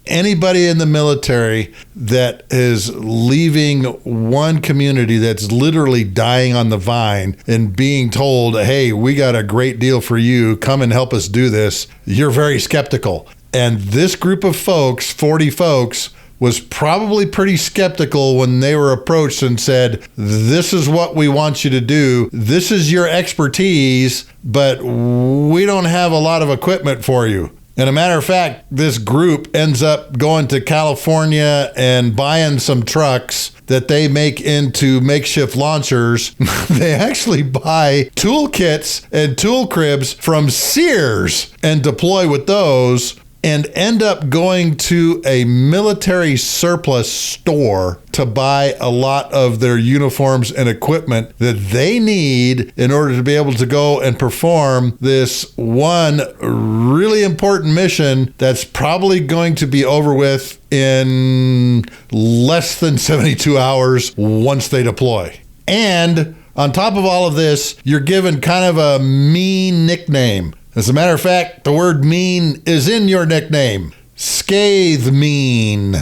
Anybody in the military that is leaving one community that's literally dying on the vine and being told, hey, we got a great deal for you, come and help us do this, you're very skeptical. And this group of folks, 40 folks, was probably pretty skeptical when they were approached and said, this is what we want you to do. This is your expertise, but we don't have a lot of equipment for you. And a matter of fact, this group ends up going to California and buying some trucks that they make into makeshift launchers. They actually buy toolkits and tool cribs from Sears and deploy with those, and end up going to a military surplus store to buy a lot of their uniforms and equipment that they need in order to be able to go and perform this one really important mission that's probably going to be over with in less than 72 hours once they deploy. And on top of all of this, you're given kind of a mean nickname. As a matter of fact, the word mean is in your nickname. Scathe mean.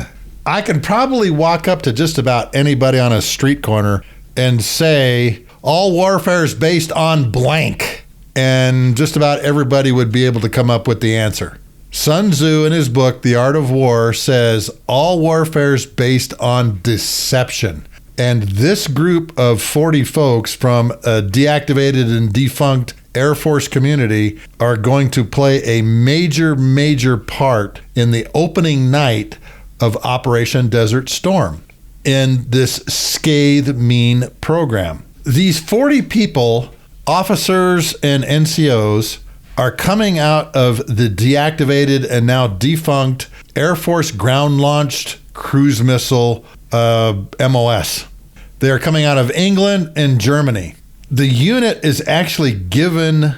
I can probably walk up to just about anybody on a street corner and say, all warfare is based on blank. And just about everybody would be able to come up with the answer. Sun Tzu, in his book, The Art of War, says all warfare is based on deception. And this group of 40 folks from a deactivated and defunct Air Force community are going to play a major part in the opening night of Operation Desert Storm in this Scathe Mean program. These 40 people, officers and NCOs, are coming out of the deactivated and now defunct Air Force ground-launched cruise missile MOS. They are coming out of England and Germany. The unit is actually given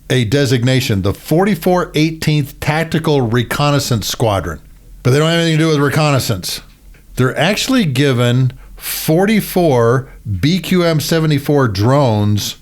a designation, the 4418th Tactical Reconnaissance Squadron. But they don't have anything to do with reconnaissance. They're actually given 44 BQM-74 drones,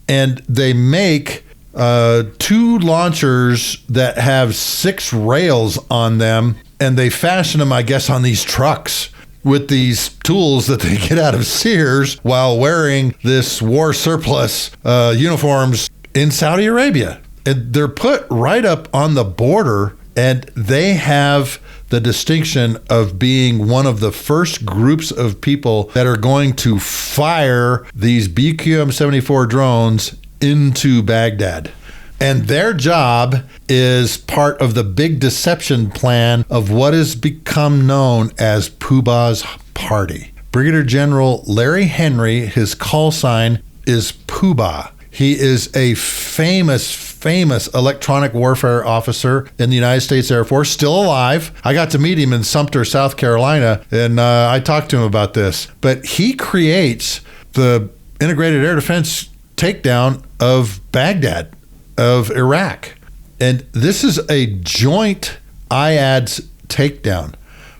and they make 2 launchers that have 6 rails on them, and they fashion them, I guess, on these trucks with these tools that they get out of Sears while wearing this war surplus uniforms in Saudi Arabia. And they're put right up on the border, and they have the distinction of being one of the first groups of people that are going to fire these BQM-74 drones into Baghdad. And their job is part of the big deception plan of what has become known as Poobah's Party. Brigadier General Larry Henry, his call sign is Poobah. He is a famous electronic warfare officer in the United States Air Force, still alive. I got to meet him in Sumter, South Carolina, and I talked to him about this. But he creates the integrated air defense takedown of Baghdad, of Iraq. And this is a joint IADS takedown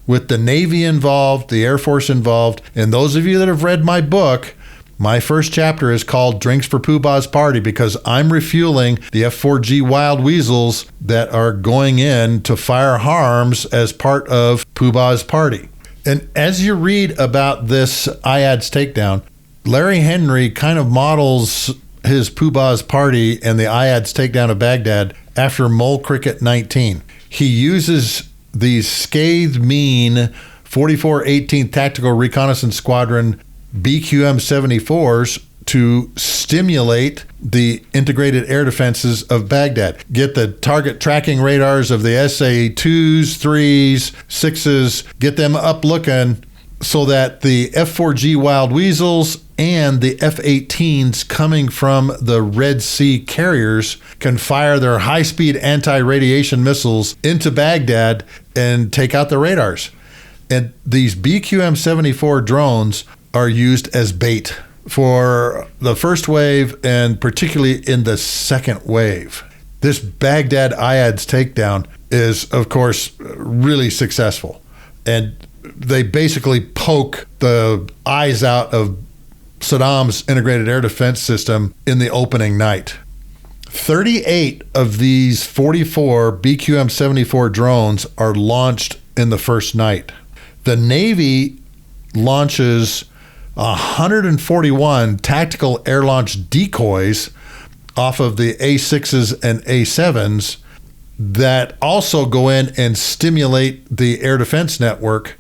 with the Navy involved, the Air Force involved. And those of you that have read my book, my first chapter is called Drinks for Poobah's Party, because I'm refueling the F-4G Wild Weasels that are going in to fire harms as part of Poobah's Party. And as you read about this IADS takedown, Larry Henry kind of models his Poobah's Party and the IADS takedown of Baghdad after Mole Cricket 19. He uses these scathed mean 44 18th Tactical Reconnaissance Squadron BQM-74s to stimulate the integrated air defenses of Baghdad. Get the target tracking radars of the SA-2s, 3s, 6s, get them up looking so that the F-4G Wild Weasels and the F-18s coming from the Red Sea carriers can fire their high-speed anti-radiation missiles into Baghdad and take out the radars. And these BQM-74 drones are used as bait for the first wave and particularly in the second wave. This Baghdad IADS takedown is, of course, really successful. And they basically poke the eyes out of Saddam's integrated air defense system in the opening night. 38 of these 44 BQM-74 drones are launched in the first night. The Navy launches 141 tactical air launch decoys off of the A6s and A7s that also go in and stimulate the air defense network.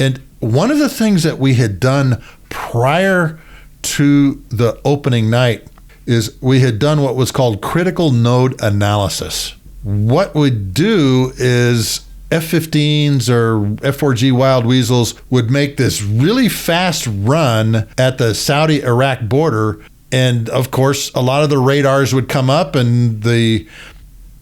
And one of the things that we had done prior to the opening night is we had done what was called critical node analysis. What we'd do is F-15s or F-4G Wild Weasels would make this really fast run at the Saudi-Iraq border. And of course, a lot of the radars would come up and the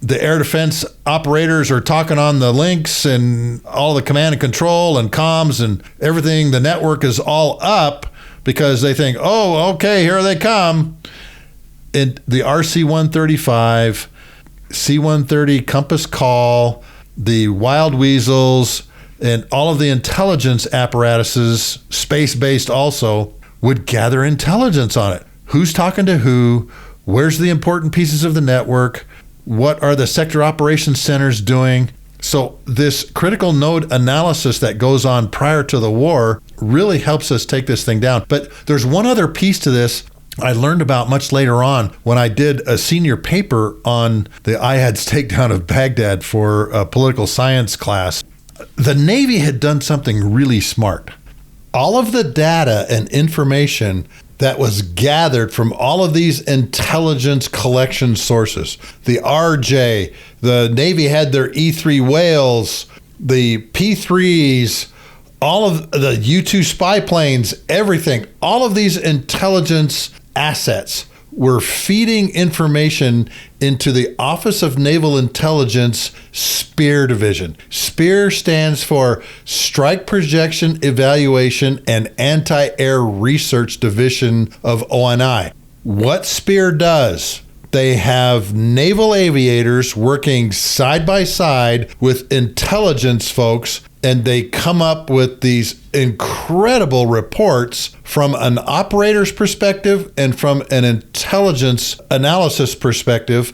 air defense operators are talking on the links and all the command and control and comms and everything. The network is all up because they think, oh, okay, here they come. And the RC-135, C-130 Compass Call, the Wild Weasels, and all of the intelligence apparatuses, space-based also, would gather intelligence on it. Who's talking to who? Where's the important pieces of the network? What are the sector operations centers doing? So this critical node analysis that goes on prior to the war really helps us take this thing down. But there's one other piece to this I learned about much later on when I did a senior paper on the IADS takedown of Baghdad for a political science class. The Navy had done something really smart. All of the data and information that was gathered from all of these intelligence collection sources, the RJ, the Navy had their E-3 whales, the P-3s, all of the U-2 spy planes, everything, all of these intelligence assets were feeding information into the Office of Naval Intelligence SPEAR division. SPEAR stands for Strike Projection Evaluation and Anti-Air Research Division of ONI. What SPEAR does, they have naval aviators working side by side with intelligence folks and they come up with these incredible reports from an operator's perspective and from an intelligence analysis perspective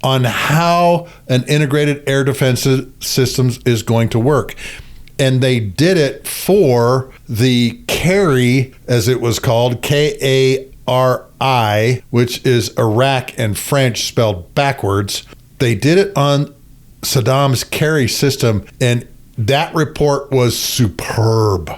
on how an integrated air defense systems is going to work. And they did it for the Kari, as it was called, Kari, which is Iraq and French spelled backwards. They did it on Saddam's Kari system, and that report was superb.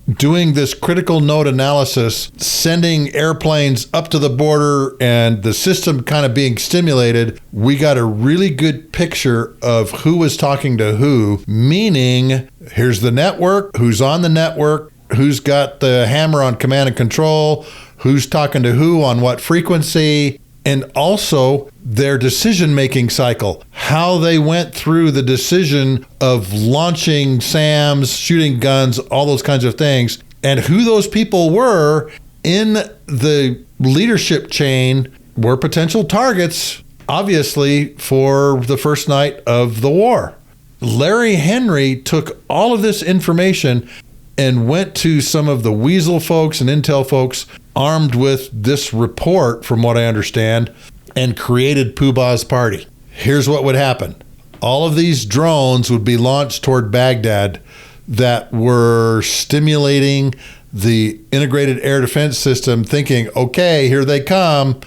Doing this critical node analysis, sending airplanes up to the border and the system kind of being stimulated, we got a really good picture of who was talking to who, meaning here's the network, who's on the network, who's got the hammer on command and control, who's talking to who on what frequency, and also their decision-making cycle, how they went through the decision of launching SAMs, shooting guns, all those kinds of things, and who those people were in the leadership chain were potential targets, obviously, for the first night of the war. Larry Henry took all of this information and went to some of the Weasel folks and Intel folks armed with this report, from what I understand, and created Poobah's party. Here's what would happen. All of these drones would be launched toward Baghdad that were stimulating the integrated air defense system, thinking, okay, here they come,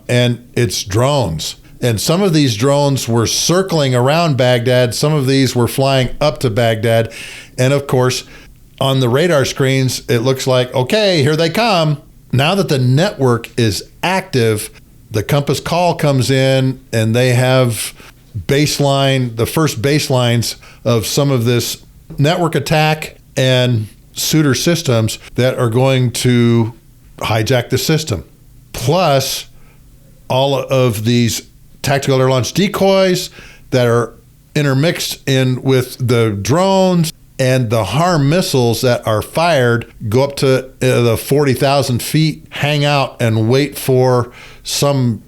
and it's drones. And some of these drones were circling around Baghdad. Some of these were flying up to Baghdad. And of course, on the radar screens, it looks like, okay, here they come. Now that the network is active, the Compass Call comes in and they have the first baselines of some of this network attack and suitor systems that are going to hijack the system. Plus, all of these tactical air launch decoys that are intermixed in with the drones, and the HARM missiles that are fired go up to the 40,000 feet, hang out and wait for some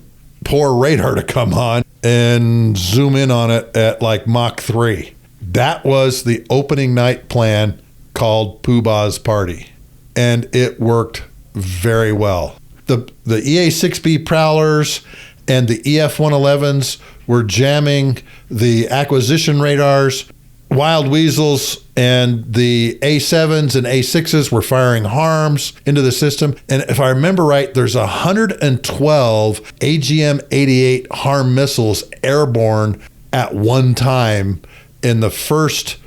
poor radar to come on and zoom in on it at like Mach 3. That was the opening night plan called Poobah's Party, and it worked very well. The EA-6B Prowlers and the EF-111s were jamming the acquisition radars. Wild Weasels and the A7s and A6s were firing HARMs into the system. And if I remember right, there's 112 AGM-88 HARM missiles airborne at one time in the first,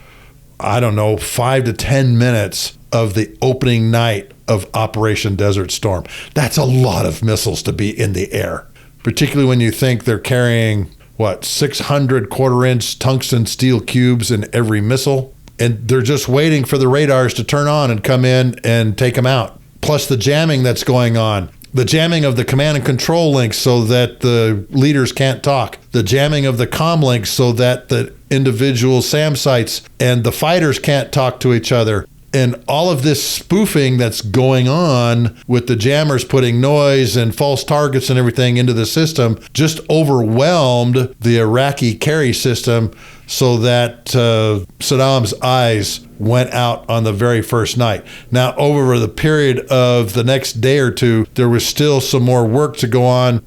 5 to 10 minutes of the opening night of Operation Desert Storm. That's a lot of missiles to be in the air, particularly when you think they're carrying 600 quarter-inch tungsten steel cubes in every missile. And they're just waiting for the radars to turn on and come in and take them out. Plus the jamming that's going on. The jamming of the command and control links so that the leaders can't talk. The jamming of the comm links so that the individual SAM sites and the fighters can't talk to each other. And all of this spoofing that's going on with the jammers putting noise and false targets and everything into the system just overwhelmed the Iraqi Kari system, so that Saddam's eyes went out on the very first night. Now, over the period of the next day or two, there was still some more work to go on.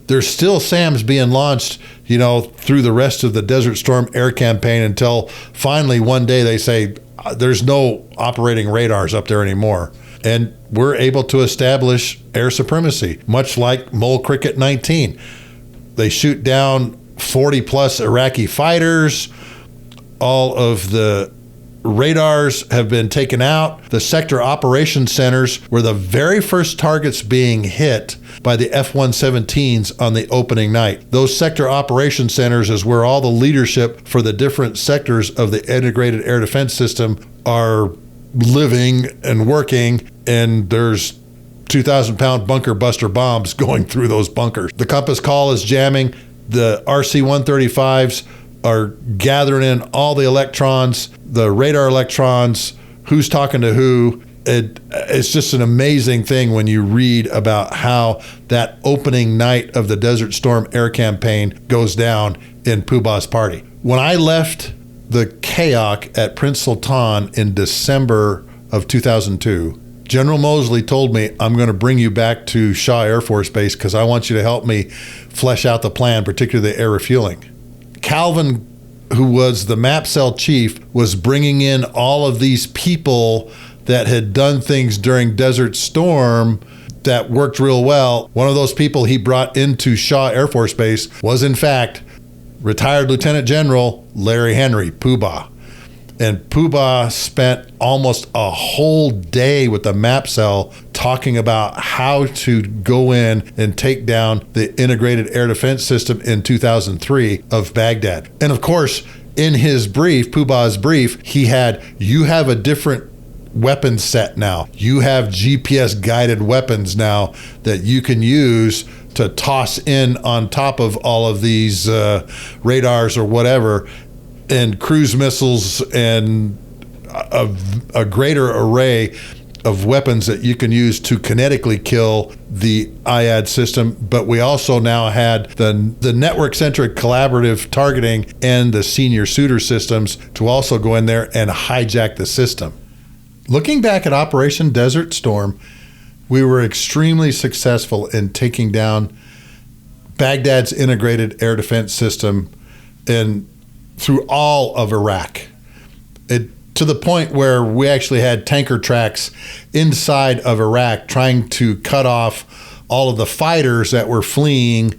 There's still SAMs being launched, through the rest of the Desert Storm air campaign until finally one day they say, there's no operating radars up there anymore. And we're able to establish air supremacy, much like Mole Cricket 19. They shoot down 40 plus Iraqi fighters. All of the radars have been taken out. The sector operations centers were the very first targets being hit by the F-117s on the opening night. Those sector operations centers is where all the leadership for the different sectors of the integrated air defense system are living and working, and there's 2,000-pound bunker buster bombs going through those bunkers. The Compass Call is jamming. The RC-135s are gathering in all the electrons, the radar electrons, who's talking to who. It's just an amazing thing when you read about how that opening night of the Desert Storm air campaign goes down in Poobah's Party. When I left the KAOK at Prince Sultan in December of 2002, General Mosley told me, I'm going to bring you back to Shaw Air Force Base because I want you to help me flesh out the plan, particularly the air refueling. Calvin, who was the map cell chief, was bringing in all of these people that had done things during Desert Storm that worked real well. One of those people he brought into Shaw Air Force Base was, in fact, retired Lieutenant General Larry Henry, Poobah. And Poobah spent almost a whole day with the map cell talking about how to go in and take down the integrated air defense system in 2003 of Baghdad. And of course, in his brief, Poobah's brief, he had, you have a different weapon set now. You have GPS guided weapons now that you can use to toss in on top of all of these radars or whatever, and cruise missiles and a greater array of weapons that you can use to kinetically kill the IAD system. But we also now had the network-centric collaborative targeting and the senior suitor systems to also go in there and hijack the system. Looking back at Operation Desert Storm, we were extremely successful in taking down Baghdad's integrated air defense system and through all of Iraq. To the point where we actually had tanker tracks inside of Iraq trying to cut off all of the fighters that were fleeing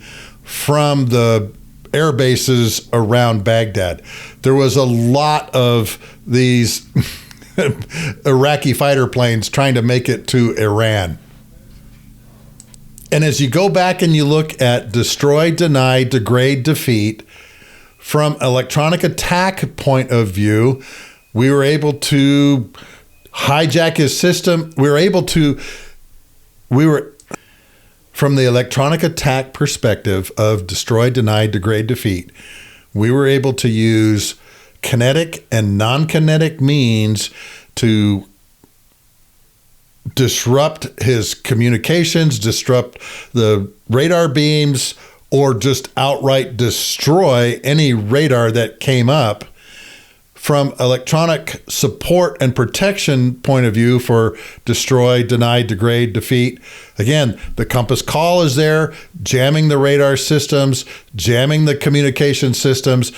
from the air bases around Baghdad. There was a lot of these Iraqi fighter planes trying to make it to Iran. And as you go back and you look at destroy, deny, degrade, defeat, from electronic attack point of view, we were able to hijack his system. From the electronic attack perspective of destroy, deny, degrade, defeat, we were able to use kinetic and non-kinetic means to disrupt his communications, disrupt the radar beams, or just outright destroy any radar that came up. From electronic support and protection point of view for destroy, deny, degrade, defeat, again, the compass call is there, jamming the radar systems, jamming the communication systems,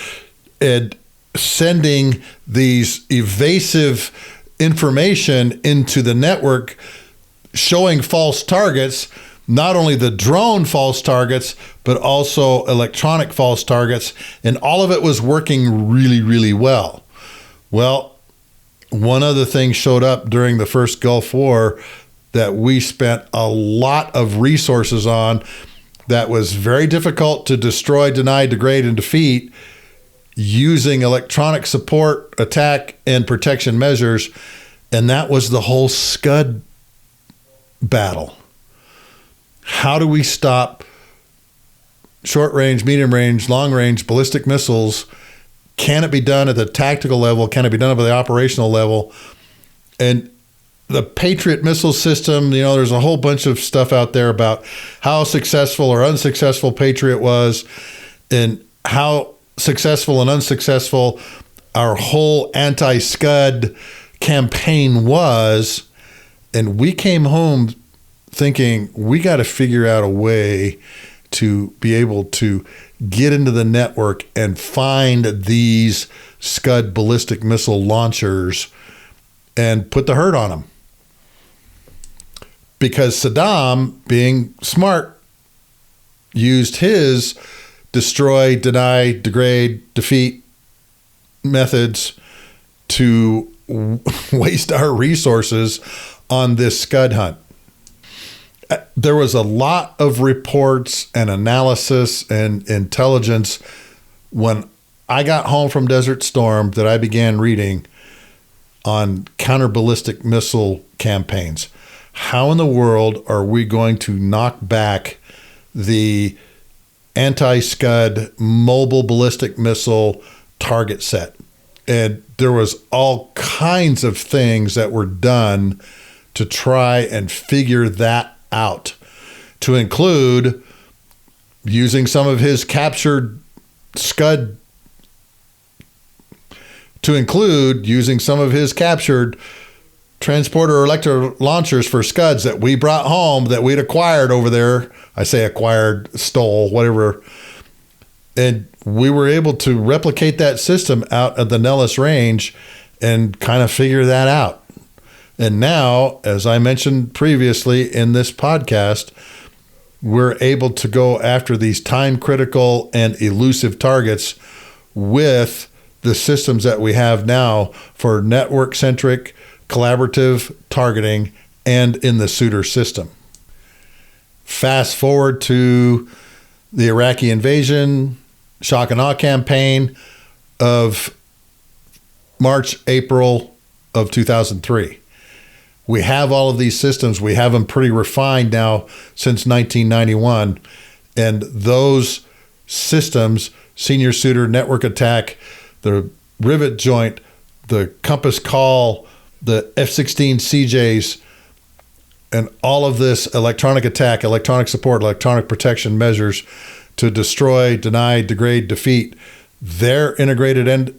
and sending these evasive information into the network, showing false targets, not only the drone false targets, but also electronic false targets. And all of it was working really, really well. Well, one other thing showed up during the first Gulf War that we spent a lot of resources on that was very difficult to destroy, deny, degrade, and defeat using electronic support, attack, and protection measures. And that was the whole Scud battle. How do we stop short range, medium range, long range ballistic missiles? Can it be done at the tactical level? Can it be done at the operational level? And the Patriot missile system, there's a whole bunch of stuff out there about how successful or unsuccessful Patriot was and how successful and unsuccessful our whole anti-Scud campaign was. And we came home thinking we got to figure out a way to be able to get into the network and find these Scud ballistic missile launchers and put the hurt on them. Because Saddam, being smart, used his destroy, deny, degrade, defeat methods to waste our resources on this Scud hunt. There was a lot of reports and analysis and intelligence when I got home from Desert Storm that I began reading on counter-ballistic missile campaigns. How in the world are we going to knock back the anti-Scud mobile ballistic missile target set? And there was all kinds of things that were done to try and figure that out, to include using some of his captured Scud to include using some of his captured transporter electro launchers for Scuds that we brought home that we'd acquired over there. I say acquired, stole, whatever. And we were able to replicate that system out at the Nellis Range and kind of figure that out. And now, as I mentioned previously in this podcast, we're able to go after these time-critical and elusive targets with the systems that we have now for network-centric, collaborative targeting and in the Suitor system. Fast forward to the Iraqi invasion, shock and awe campaign of March, April of 2003. We have all of these systems. We have them pretty refined now since 1991. And those systems, Senior Suitor, Network Attack, the Rivet Joint, the Compass Call, the F-16 CJs, and all of this electronic attack, electronic support, electronic protection measures to destroy, deny, degrade, defeat their integrated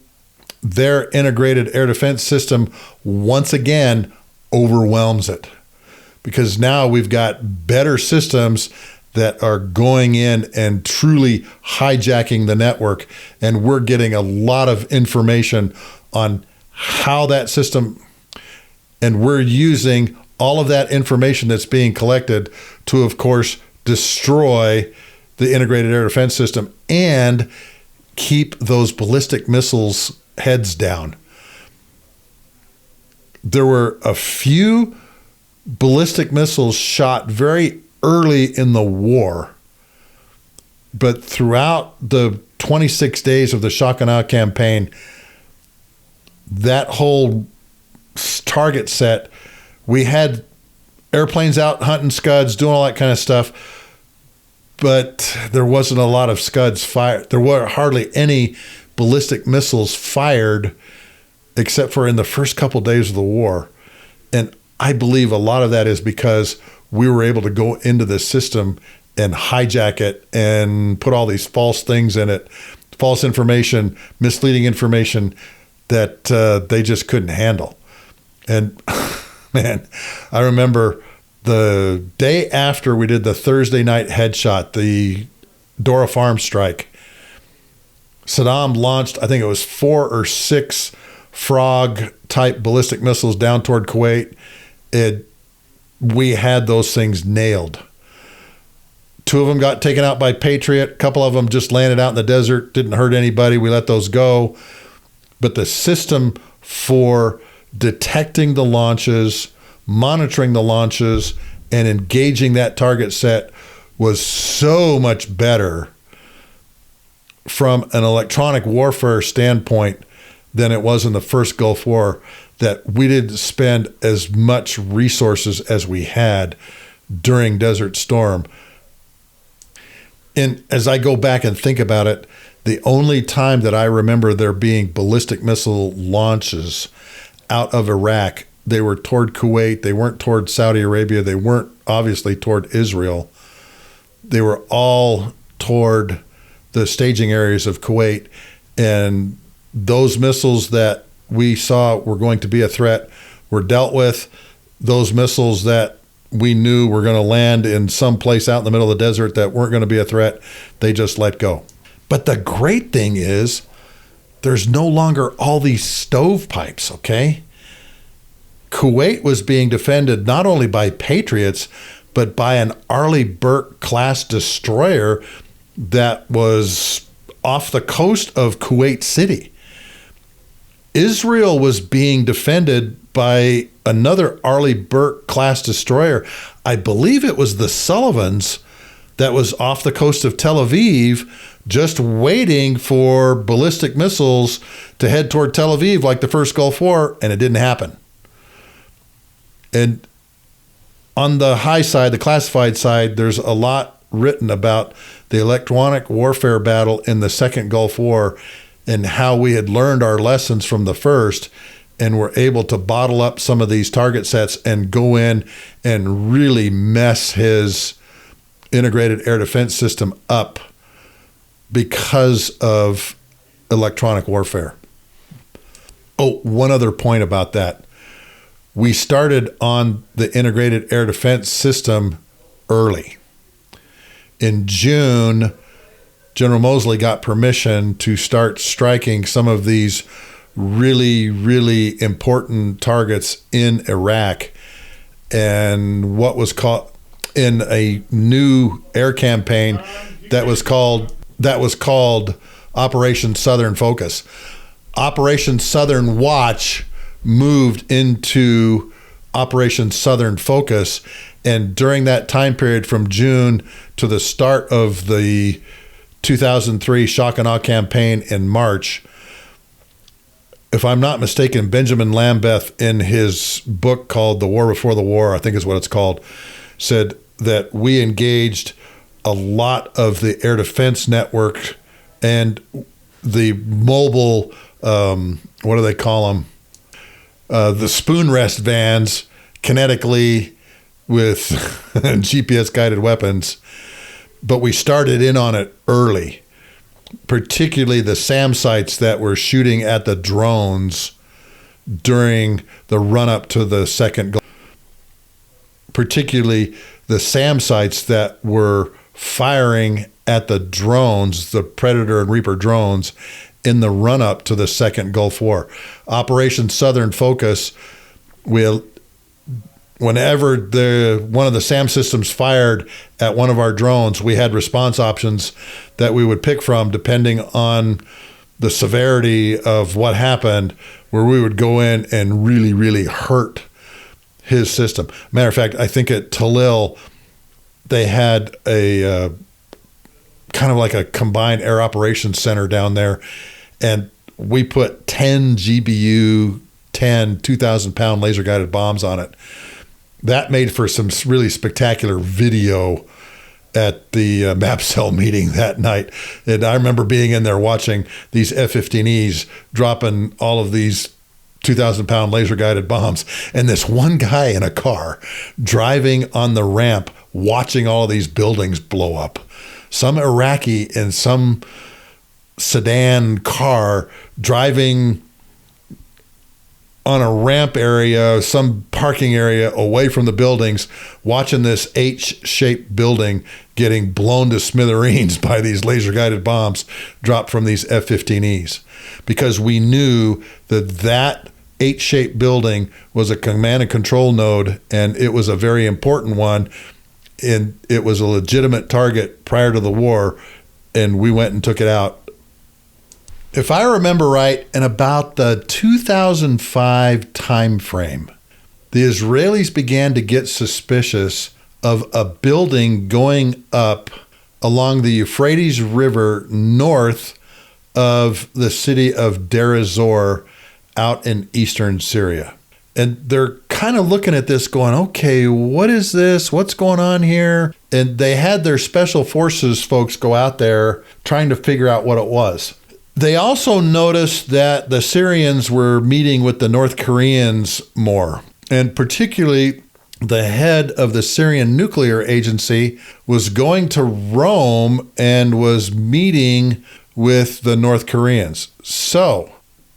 air defense system once again overwhelms it, because now we've got better systems that are going in and truly hijacking the network, and we're getting a lot of information on how that system, and we're using all of that information that's being collected to, of course, destroy the integrated air defense system and keep those ballistic missiles heads down. There were a few ballistic missiles shot very early in the war, but throughout the 26 days of the shock and awe campaign, that whole target set, we had airplanes out hunting Scuds, doing all that kind of stuff, but there wasn't a lot of Scuds fired. There were hardly any ballistic missiles fired except for in the first couple of days of the war. And I believe a lot of that is because we were able to go into the system and hijack it and put all these false things in it, false information, misleading information that they just couldn't handle. And man, I remember the day after we did the Thursday night headshot, the Dora Farm strike, Saddam launched, I think it was 4 or 6 Frog type ballistic missiles down toward Kuwait. We had those things nailed. 2 of them got taken out by Patriot. A couple of them just landed out in the desert, didn't hurt anybody. We let those go. But the system for detecting the launches, monitoring the launches, and engaging that target set was so much better from an electronic warfare standpoint than it was in the first Gulf War, that we didn't spend as much resources as we had during Desert Storm. And as I go back and think about it, the only time that I remember there being ballistic missile launches out of Iraq, they were toward Kuwait. They weren't toward Saudi Arabia. They weren't obviously toward Israel. They were all toward the staging areas of Kuwait. And those missiles that we saw were going to be a threat were dealt with. Those missiles that we knew were going to land in some place out in the middle of the desert that weren't going to be a threat, they just let go. But the great thing is there's no longer all these stovepipes, okay? Kuwait was being defended not only by Patriots, but by an Arleigh Burke class destroyer that was off the coast of Kuwait City. Israel was being defended by another Arleigh Burke class destroyer. I believe it was the Sullivans that was off the coast of Tel Aviv, just waiting for ballistic missiles to head toward Tel Aviv like the first Gulf War, and it didn't happen. And on the high side, the classified side, there's a lot written about the electronic warfare battle in the second Gulf War and how we had learned our lessons from the first and were able to bottle up some of these target sets and go in and really mess his integrated air defense system up because of electronic warfare. Oh, one other point about that. We started on the integrated air defense system early. In June, General Mosley got permission to start striking some of these really, really important targets in Iraq, and what was called in a new air campaign that was called Operation Southern Focus. Operation Southern Watch moved into Operation Southern Focus, and during that time period from June to the start of the 2003 shock and awe campaign in March, if I'm not mistaken, Benjamin Lambeth, in his book called The War Before the War, I think is what it's called, said that we engaged a lot of the air defense network and the mobile, what do they call them? The spoon rest vans, kinetically with GPS guided weapons. But we started in on it early, particularly the SAM sites that were shooting at the drones during the run up to the second, particularly the SAM sites that were firing at the drones, the Predator and Reaper drones, in the run up to the second Gulf War. Operation Southern Focus, whenever one of the SAM systems fired at one of our drones, we had response options that we would pick from depending on the severity of what happened, where we would go in and really, really hurt his system. Matter of fact, I think at Talil, they had a kind of like a combined air operations center down there, and we put 10 GBU 10 2,000-pound laser-guided bombs on it. That made for some really spectacular video at the MapCell meeting that night. And I remember being in there watching these F-15Es dropping all of these 2,000-pound laser-guided bombs, and this one guy in a car driving on the ramp watching all of these buildings blow up. Some Iraqi in some sedan car driving on a ramp area, some parking area away from the buildings, watching this H-shaped building getting blown to smithereens by these laser-guided bombs dropped from these F-15Es. Because we knew that H-shaped building was a command and control node, and it was a very important one, and it was a legitimate target prior to the war, and we went and took it out. If I remember right, in about the 2005 time frame, the Israelis began to get suspicious of a building going up along the Euphrates River north of the city of Deir ez-Zor out in eastern Syria. And they're kind of looking at this going, okay, what is this? What's going on here? And they had their special forces folks go out there trying to figure out what it was. They also noticed that the Syrians were meeting with the North Koreans more, and particularly the head of the Syrian nuclear agency was going to Rome and was meeting with the North Koreans. So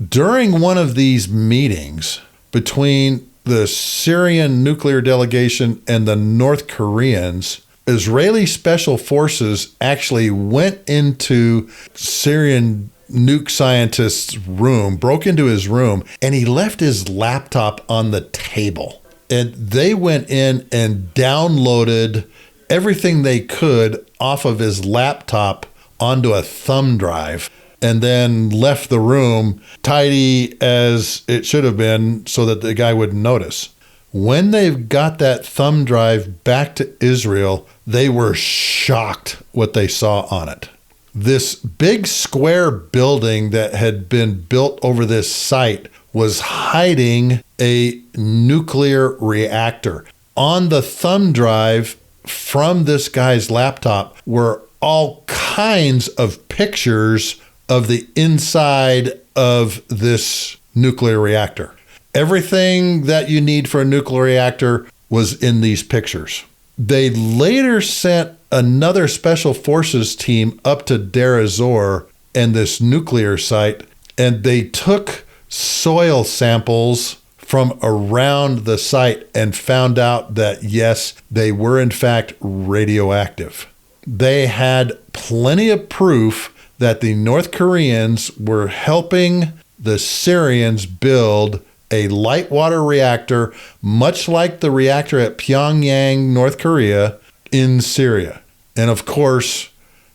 during one of these meetings between the Syrian nuclear delegation and the North Koreans, Israeli special forces actually went into Syrian nuke scientist's room, broke into his room, and he left his laptop on the table. And they went in and downloaded everything they could off of his laptop onto a thumb drive, and then left the room tidy as it should have been so that the guy wouldn't notice. When they got that thumb drive back to Israel, they were shocked what they saw on it. This big square building that had been built over this site was hiding a nuclear reactor. On the thumb drive from this guy's laptop were all kinds of pictures of the inside of this nuclear reactor. Everything that you need for a nuclear reactor was in these pictures. They later sent another special forces team up to Deir ez-Zor and this nuclear site, and they took soil samples from around the site and found out that, yes, they were in fact radioactive. They had plenty of proof that the North Koreans were helping the Syrians build a light water reactor, much like the reactor at Pyongyang, North Korea, in Syria. And of course,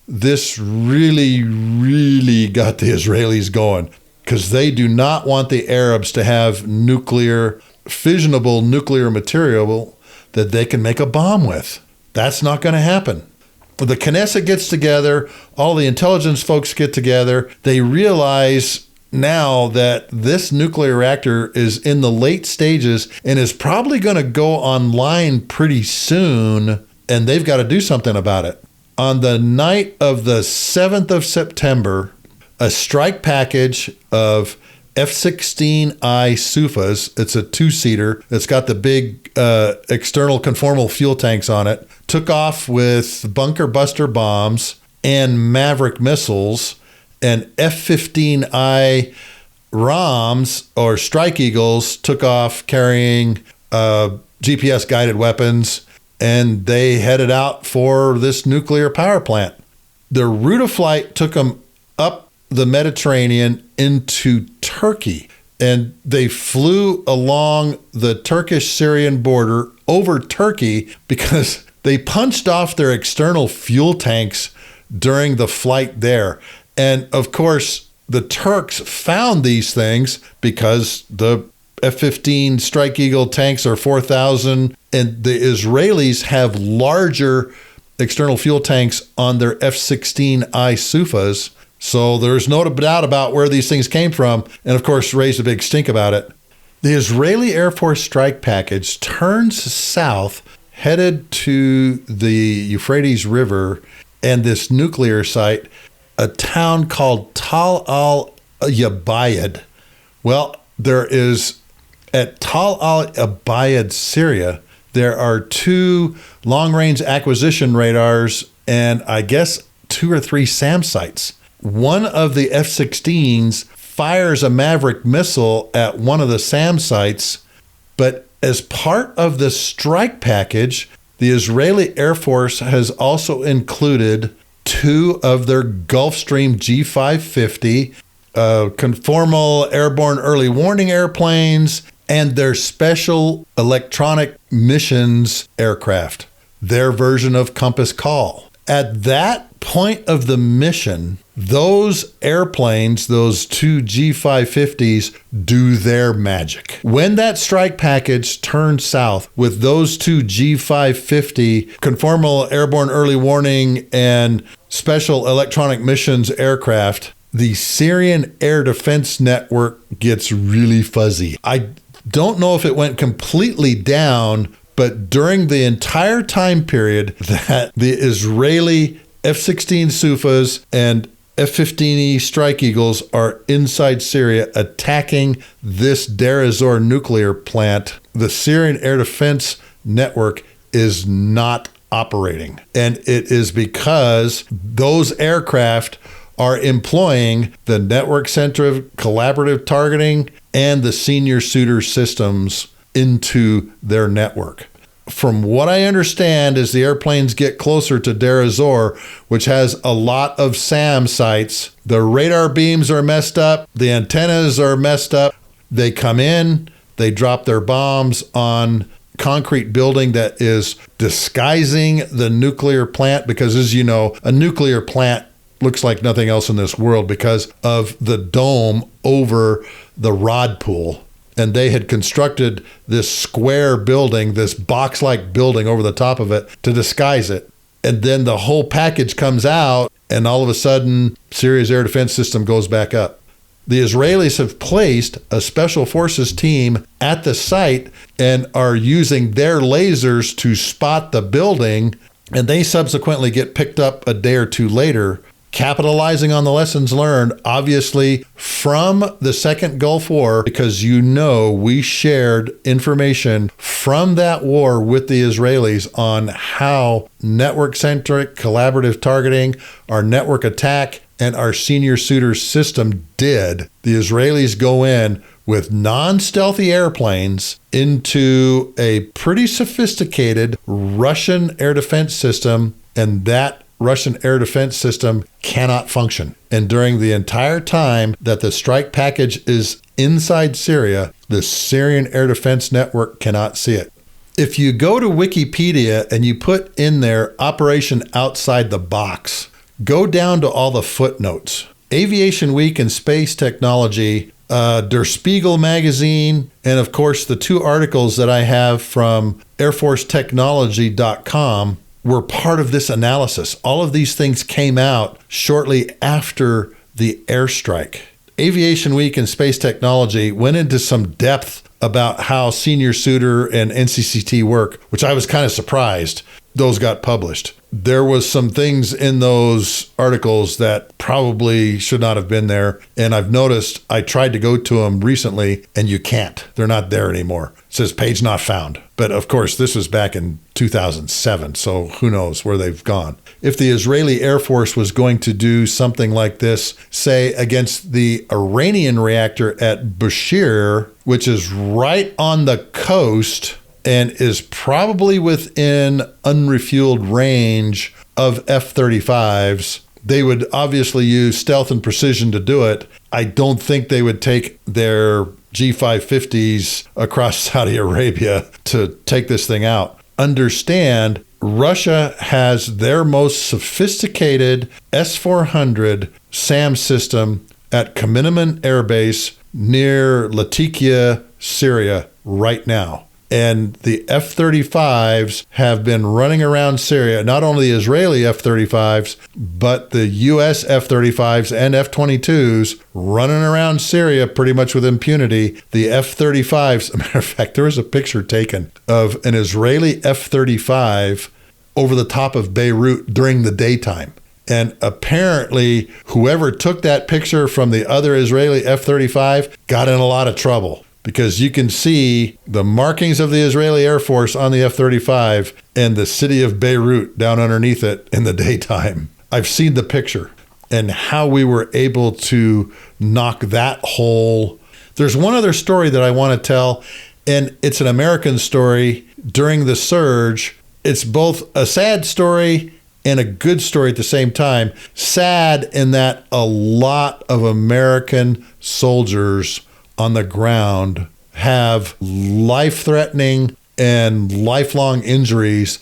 this really, really got the Israelis going, because they do not want the Arabs to have fissionable nuclear material that they can make a bomb with. That's not going to happen. The Knesset gets together, all the intelligence folks get together. They realize now that this nuclear reactor is in the late stages and is probably going to go online pretty soon, and they've got to do something about it. On the night of the 7th of September, a strike package of F-16I Sufas, it's a two-seater, it's got the big external conformal fuel tanks on it, took off with bunker buster bombs and Maverick missiles, and F-15I ROMs, or Strike Eagles, took off carrying GPS-guided weapons, and they headed out for this nuclear power plant. Their route of flight took them up the Mediterranean into Turkey, and they flew along the Turkish-Syrian border over Turkey because they punched off their external fuel tanks during the flight there. And of course, the Turks found these things because the F-15 Strike Eagle tanks are 4,000, and the Israelis have larger external fuel tanks on their F-16I Sufas. So there's no doubt about where these things came from, and of course raised a big stink about it. The Israeli Air Force strike package turns south, headed to the Euphrates River and this nuclear site, a town called Tal al-Abayad. Well, there is, at Tal al-Abayad, Syria, there are 2 long-range acquisition radars and I guess 2 or 3 SAM sites. One of the F-16s fires a Maverick missile at one of the SAM sites, but as part of the strike package, the Israeli Air Force has also included 2 of their Gulfstream G550 conformal airborne early warning airplanes and their special electronic missions aircraft, their version of Compass Call. At that point of the mission, those airplanes, those 2 G550s, do their magic. When that strike package turned south with those 2 G550 conformal airborne early warning and special electronic missions aircraft, the Syrian air defense network gets really fuzzy. I don't know if it went completely down, but during the entire time period that the Israeli F-16 Sufas and F-15E Strike Eagles are inside Syria attacking this Deir ez-Zor nuclear plant, the Syrian air defense network is not operating. And it is because those aircraft are employing the Network Center of Collaborative Targeting and the Senior Suitor systems into their network. From what I understand, as the airplanes get closer to Deir ez-Zor, which has a lot of SAM sites, the radar beams are messed up, the antennas are messed up. They come in, they drop their bombs on concrete building that is disguising the nuclear plant, because as you know, a nuclear plant looks like nothing else in this world because of the dome over the rod pool. And they had constructed this square building, this box-like building over the top of it to disguise it. And then the whole package comes out, and all of a sudden, Syria's air defense system goes back up. The Israelis have placed a special forces team at the site and are using their lasers to spot the building, and they subsequently get picked up a day or two later, capitalizing on the lessons learned, obviously, from the Second Gulf War, because you know we shared information from that war with the Israelis on how network-centric collaborative targeting, our network attack, and our senior suitor system did. The Israelis go in with non-stealthy airplanes into a pretty sophisticated Russian air defense system, and that Russian air defense system cannot function. And during the entire time that the strike package is inside Syria, the Syrian air defense network cannot see it. If you go to Wikipedia and you put in there Operation Outside the Box, go down to all the footnotes. Aviation Week and Space Technology, Der Spiegel magazine, and of course the two articles that I have from airforcetechnology.com were part of this analysis. All of these things came out shortly after the airstrike. Aviation Week and Space Technology went into some depth about how senior suitor and NCCT work, which I was kind of surprised those got published. There was some things in those articles that probably should not have been there. And I've noticed, I tried to go to them recently and you can't. They're not there anymore. It says page not found. But of course, this was back in 2007. So who knows where they've gone. If the Israeli Air Force was going to do something like this, say against the Iranian reactor at Bushehr, which is right on the coast and is probably within unrefueled range of F-35s, they would obviously use stealth and precision to do it. I don't think they would take their G550s across Saudi Arabia to take this thing out. Understand, Russia has their most sophisticated S-400 SAM system at Khmeimim Air Base near Latakia, Syria right now. And the F-35s have been running around Syria, not only the Israeli F-35s, but the U.S. F-35s and F-22s running around Syria pretty much with impunity. The F-35s, as a matter of fact, there was a picture taken of an Israeli F-35 over the top of Beirut during the daytime. And apparently, whoever took that picture from the other Israeli F-35 got in a lot of trouble, because you can see the markings of the Israeli Air Force on the F-35 and the city of Beirut down underneath it in the daytime. I've seen the picture and how we were able to knock that whole. There's one other story that I want to tell, and it's an American story during the surge. It's both a sad story and a good story at the same time. Sad in that a lot of American soldiers on the ground have life-threatening and lifelong injuries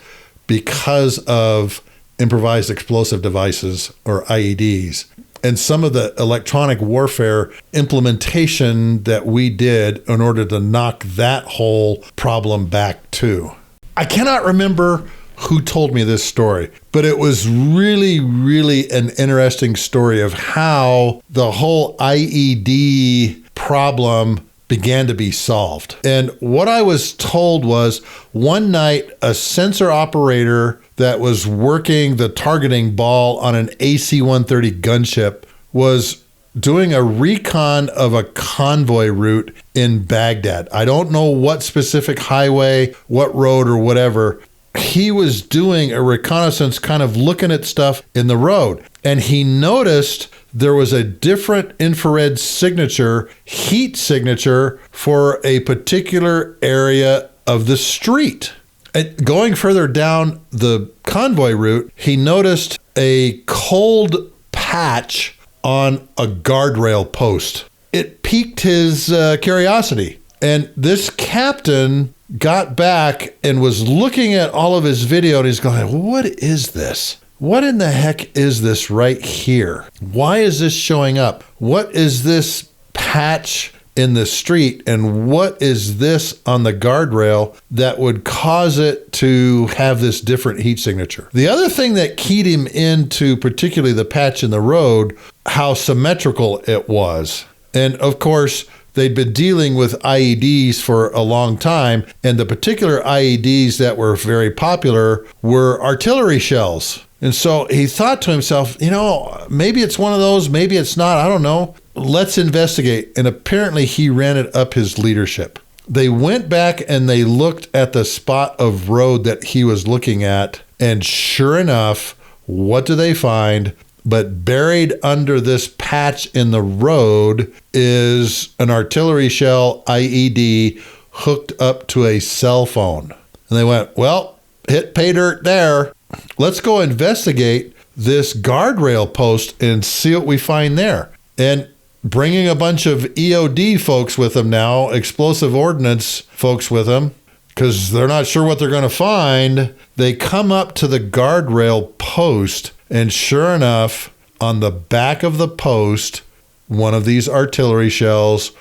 because of improvised explosive devices, or IEDs. And some of the electronic warfare implementation that we did in order to knock that whole problem back too. I cannot remember who told me this story, but it was really, really an interesting story of how the whole IED problem began to be solved. And what I was told was, one night a sensor operator that was working the targeting ball on an AC-130 gunship was doing a recon of a convoy route in Baghdad. I don't know what specific highway, what road or whatever. He was doing a reconnaissance, kind of looking at stuff in the road. And he noticed there was a different infrared signature, heat signature, for a particular area of the street. And going further down the convoy route, he noticed a cold patch on a guardrail post. It piqued his curiosity. And this captain got back and was looking at all of his video, and he's going, what is this? What in the heck is this right here? Why is this showing up? What is this patch in the street? And what is this on the guardrail that would cause it to have this different heat signature? The other thing that keyed him into particularly the patch in the road, how symmetrical it was. And of course, they'd been dealing with IEDs for a long time, and the particular IEDs that were very popular were artillery shells. And so he thought to himself, maybe it's one of those, maybe it's not, I don't know. Let's investigate. And apparently he ran it up his leadership. They went back and they looked at the spot of road that he was looking at, and sure enough, what do they find? but buried under this patch in the road is an artillery shell IED hooked up to a cell phone. And they went, well, hit pay dirt there. Let's go investigate this guardrail post and see what we find there. And bringing a bunch of EOD folks with them now, explosive ordnance folks with them, because they're not sure what they're going to find, they come up to the guardrail post, and sure enough, on the back of the post, one of these artillery shells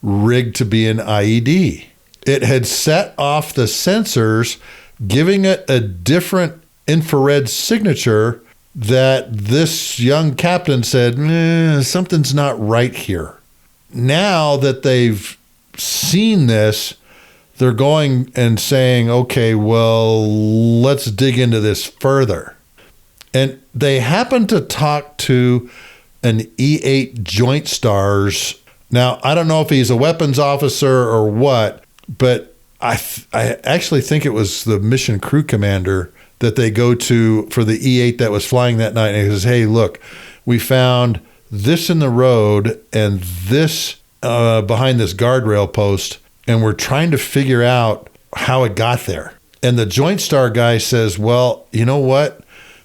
rigged to be an IED. It had set off the sensors, giving it a different infrared signature that this young captain said, something's not right here. Now that they've seen this, they're going and saying, okay, well, let's dig into this further. And they happen to talk to an E8 Joint Stars. Now, I don't know if he's a weapons officer or what, but I actually think it was the mission crew commander that they go to for the E8 that was flying that night. And he says, hey, look, we found this in the road and this behind this guardrail post, and we're trying to figure out how it got there. And the Joint Star guy says, well, you know what?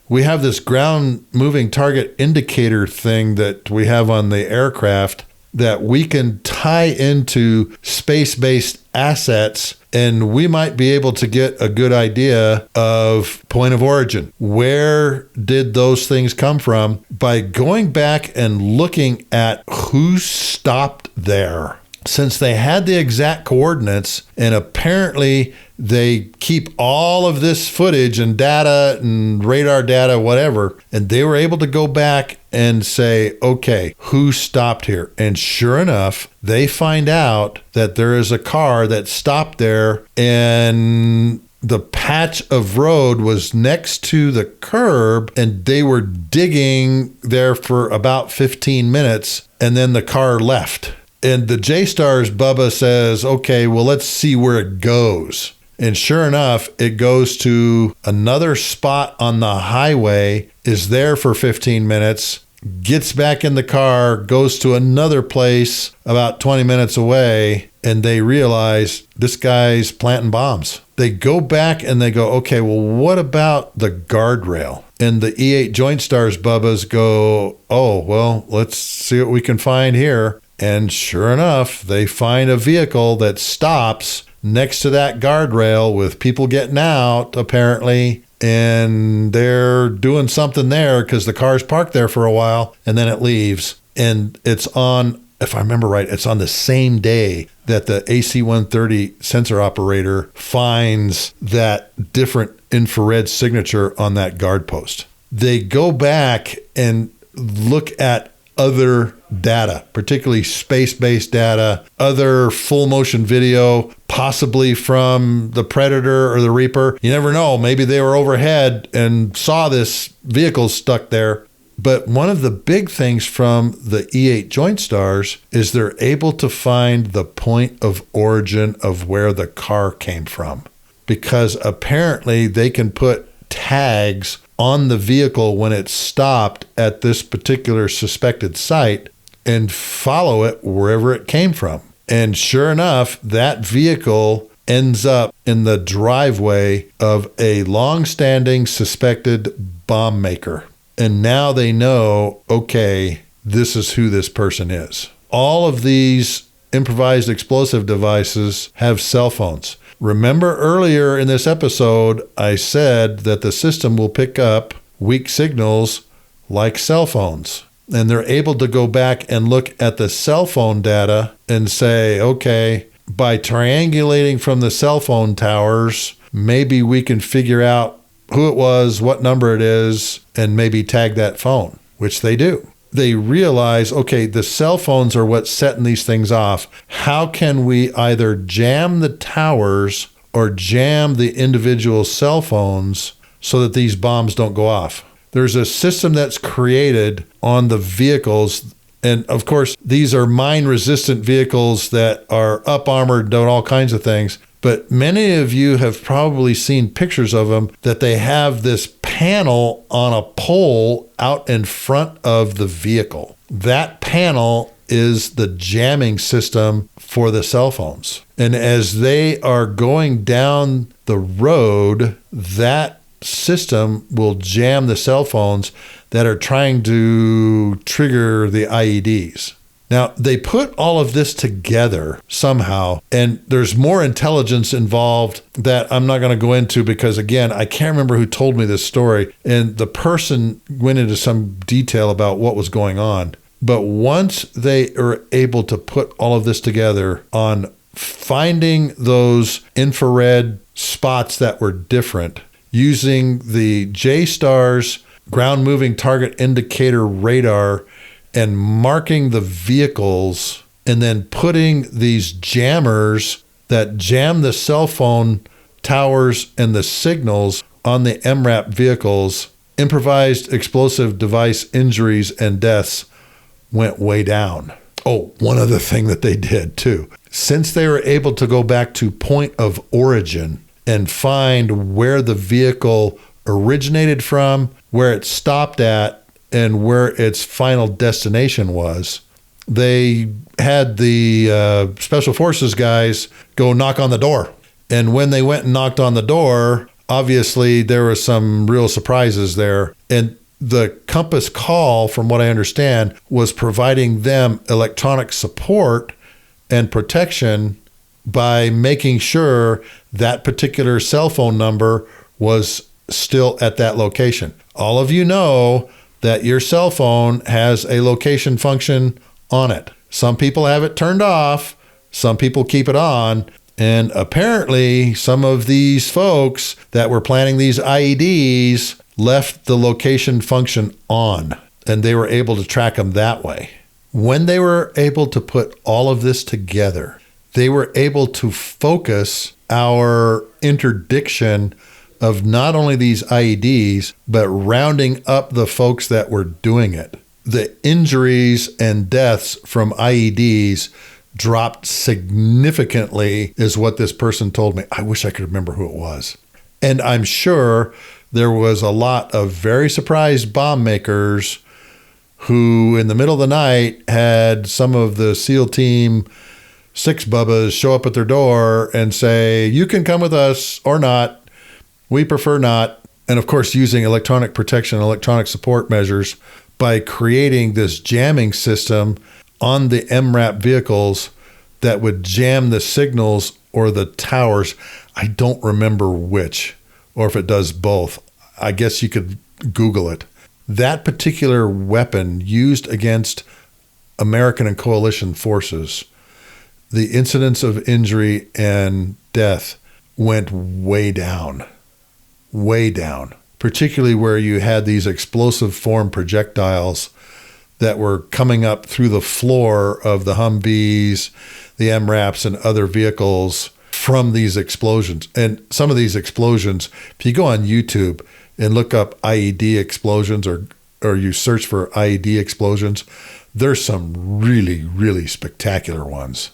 We have this ground moving target indicator thing that we have on the aircraft that we can tie into space-based assets, and we might be able to get a good idea of point of origin. Where did those things come from? By going back and looking at who stopped there. Since they had the exact coordinates, and apparently they keep all of this footage and data and radar data, whatever, and they were able to go back and say, okay, who stopped here? And sure enough, they find out that there is a car that stopped there, and the patch of road was next to the curb, and they were digging there for about 15 minutes, and then the car left. And the J-Stars Bubba says, okay, well, let's see where it goes. And sure enough, it goes to another spot on the highway, is there for 15 minutes, gets back in the car, goes to another place about 20 minutes away, and they realize this guy's planting bombs. They go back and they go, okay, well, what about the guardrail? And the E8 Joint Stars Bubbas go, oh, well, let's see what we can find here. And sure enough, they find a vehicle that stops next to that guardrail with people getting out, apparently, and they're doing something there because the car's parked there for a while, and then it leaves. And it's on, if I remember right, it's on the same day that the AC-130 sensor operator finds that different infrared signature on that guard post. They go back and look at other data, particularly space-based data, other full motion video, possibly from the Predator or the Reaper. You never know. Maybe they were overhead and saw this vehicle stuck there. But one of the big things from the E8 Joint Stars is they're able to find the point of origin of where the car came from, because apparently they can put tags on the vehicle when it stopped at this particular suspected site and follow it wherever it came from. And sure enough, that vehicle ends up in the driveway of a long-standing suspected bomb maker. And now they know, okay, this is who this person is. All of these improvised explosive devices have cell phones. Remember earlier in this episode, I said that the system will pick up weak signals like cell phones. And they're able to go back and look at the cell phone data and say, okay, by triangulating from the cell phone towers, maybe we can figure out who it was, what number it is, and maybe tag that phone, which they do. They realize, okay, the cell phones are what's setting these things off. How can we either jam the towers or jam the individual cell phones so that these bombs don't go off? There's a system that's created on the vehicles. And of course, these are mine-resistant vehicles that are up-armored, doing all kinds of things. But many of you have probably seen pictures of them that they have this panel on a pole out in front of the vehicle. That panel is the jamming system for the cell phones. And as they are going down the road, that system will jam the cell phones that are trying to trigger the IEDs. Now, they put all of this together somehow, and there's more intelligence involved that I'm not going to go into because, again, I can't remember who told me this story, and the person went into some detail about what was going on. But once they are able to put all of this together on finding those infrared spots that were different, using the J-STARS ground moving target indicator radar and marking the vehicles, and then putting these jammers that jam the cell phone towers and the signals on the MRAP vehicles, improvised explosive device injuries and deaths went way down. Oh, one other thing that they did too. Since they were able to go back to point of origin and find where the vehicle originated from, where it stopped at, and where its final destination was, they had the Special Forces guys go knock on the door. And when they went and knocked on the door, obviously there were some real surprises there. And the Compass Call, from what I understand, was providing them electronic support and protection by making sure that particular cell phone number was still at that location. All of you know that your cell phone has a location function on it. Some people have it turned off, some people keep it on, and apparently some of these folks that were planning these IEDs left the location function on, and they were able to track them that way. When they were able to put all of this together, they were able to focus our interdiction of not only these IEDs, but rounding up the folks that were doing it. The injuries and deaths from IEDs dropped significantly, is what this person told me. I wish I could remember who it was. And I'm sure there was a lot of very surprised bomb makers who, in the middle of the night, had some of the SEAL Team 6 bubbas show up at their door and say, you can come with us or not. We prefer not. And of course, using electronic protection, electronic support measures by creating this jamming system on the MRAP vehicles that would jam the signals or the towers. I don't remember which, or if it does both. I guess you could Google it. That particular weapon used against American and coalition forces, the incidence of injury and death went way down, particularly where you had these explosive form projectiles that were coming up through the floor of the Humvees, the MRAPs, and other vehicles from these explosions. And some of these explosions, if you go on YouTube and look up IED explosions or you search for IED explosions, there's some really, really spectacular ones.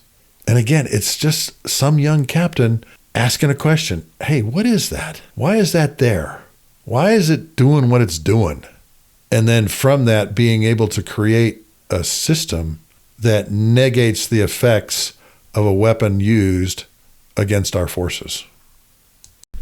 And again, it's just some young captain asking a question. Hey, what is that? Why is that there? Why is it doing what it's doing? And then from that, being able to create a system that negates the effects of a weapon used against our forces.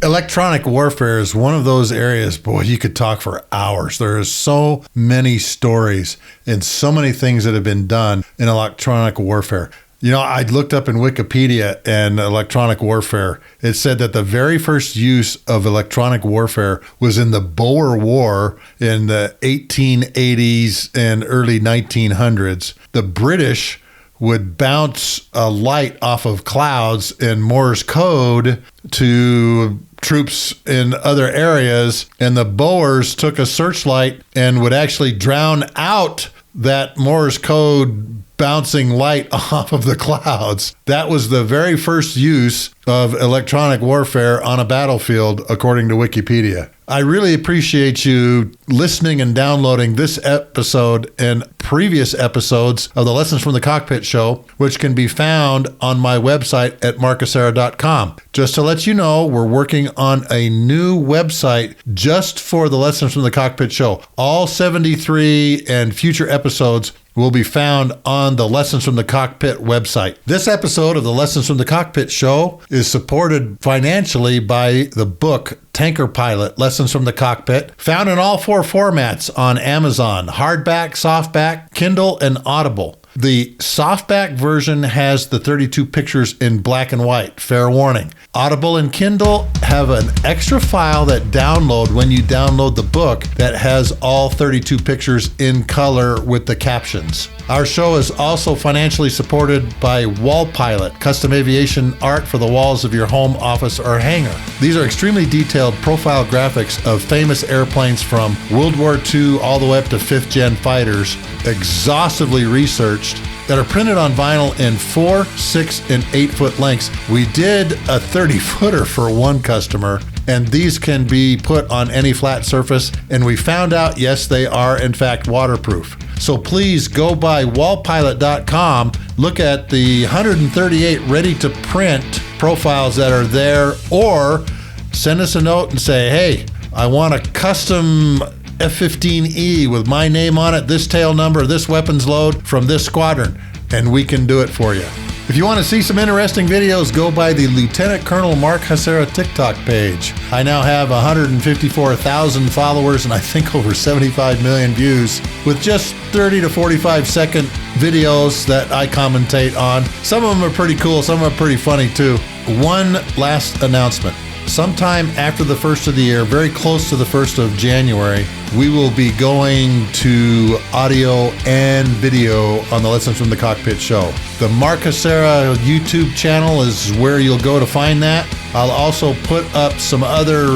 Electronic warfare is one of those areas, boy, you could talk for hours. There are so many stories and so many things that have been done in electronic warfare. You know, I looked up in Wikipedia and electronic warfare. It said that the very first use of electronic warfare was in the Boer War in the 1880s and early 1900s. The British would bounce a light off of clouds in Morse code to troops in other areas, and the Boers took a searchlight and would actually drown out that Morse code bouncing light off of the clouds. That was the very first use of electronic warfare on a battlefield, according to Wikipedia. I really appreciate you listening and downloading this episode, and previous episodes of the Lessons from the Cockpit Show, which can be found on my website at markhasara.com. Just to let you know, we're working on a new website just for the Lessons from the Cockpit Show. All 73 and future episodes will be found on the Lessons from the Cockpit website. This episode of the Lessons from the Cockpit Show is supported financially by the book Tanker Pilot, Lessons from the Cockpit, found in all 4 formats on Amazon: hardback, softback, Kindle, and Audible. The softback version has the 32 pictures in black and white. Fair warning. Audible and Kindle have an extra file that download when you download the book that has all 32 pictures in color with the captions. Our show is also financially supported by Wall Pilot, custom aviation art for the walls of your home, office, or hangar. These are extremely detailed profile graphics of famous airplanes from World War II all the way up to 5th gen fighters, exhaustively researched, that are printed on vinyl in 4, 6, and 8 foot lengths. We did a 30-footer for one customer, and these can be put on any flat surface, and we found out, yes, they are in fact waterproof. So please go by wallpilot.com, look at the 138 ready-to-print profiles that are there, or send us a note and say, hey, I want a custom F-15E with my name on it, this tail number, this weapons load from this squadron, and we can do it for you. If you want to see some interesting videos, go by the Lieutenant Colonel Mark Hasara TikTok page. I now have 154,000 followers and I think over 75 million views with just 30 to 45 second videos that I commentate on. Some of them are pretty cool, some of them are pretty funny too. One last announcement. Sometime after the 1st of the year, very close to the 1st of January, we will be going to audio and video on the Lessons from the Cockpit Show. The Mark Hasara YouTube channel is where you'll go to find that. I'll also put up some other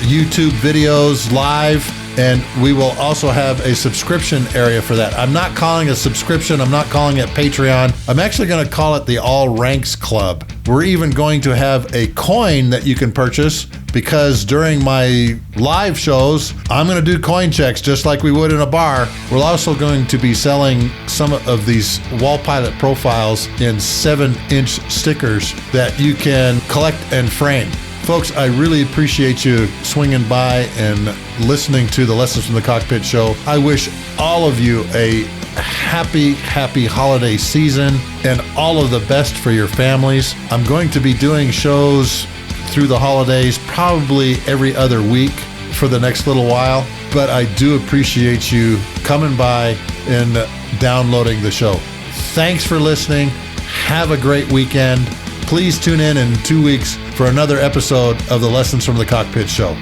YouTube videos live, and we will also have a subscription area for that. I'm not calling it a subscription. I'm not calling it Patreon. I'm actually going to call it the All Ranks Club. We're even going to have a coin that you can purchase, because during my live shows, I'm going to do coin checks just like we would in a bar. We're also going to be selling some of these Wall Pilot profiles in 7-inch stickers that you can collect and frame. Folks, I really appreciate you swinging by and listening to the Lessons from the Cockpit Show. I wish all of you a happy holiday season and all of the best for your families. I'm going to be doing shows through the holidays, probably every other week for the next little while, but I do appreciate you coming by and downloading the show. Thanks for listening. Have a great weekend. Please tune in 2 weeks for another episode of the Lessons from the Cockpit Show.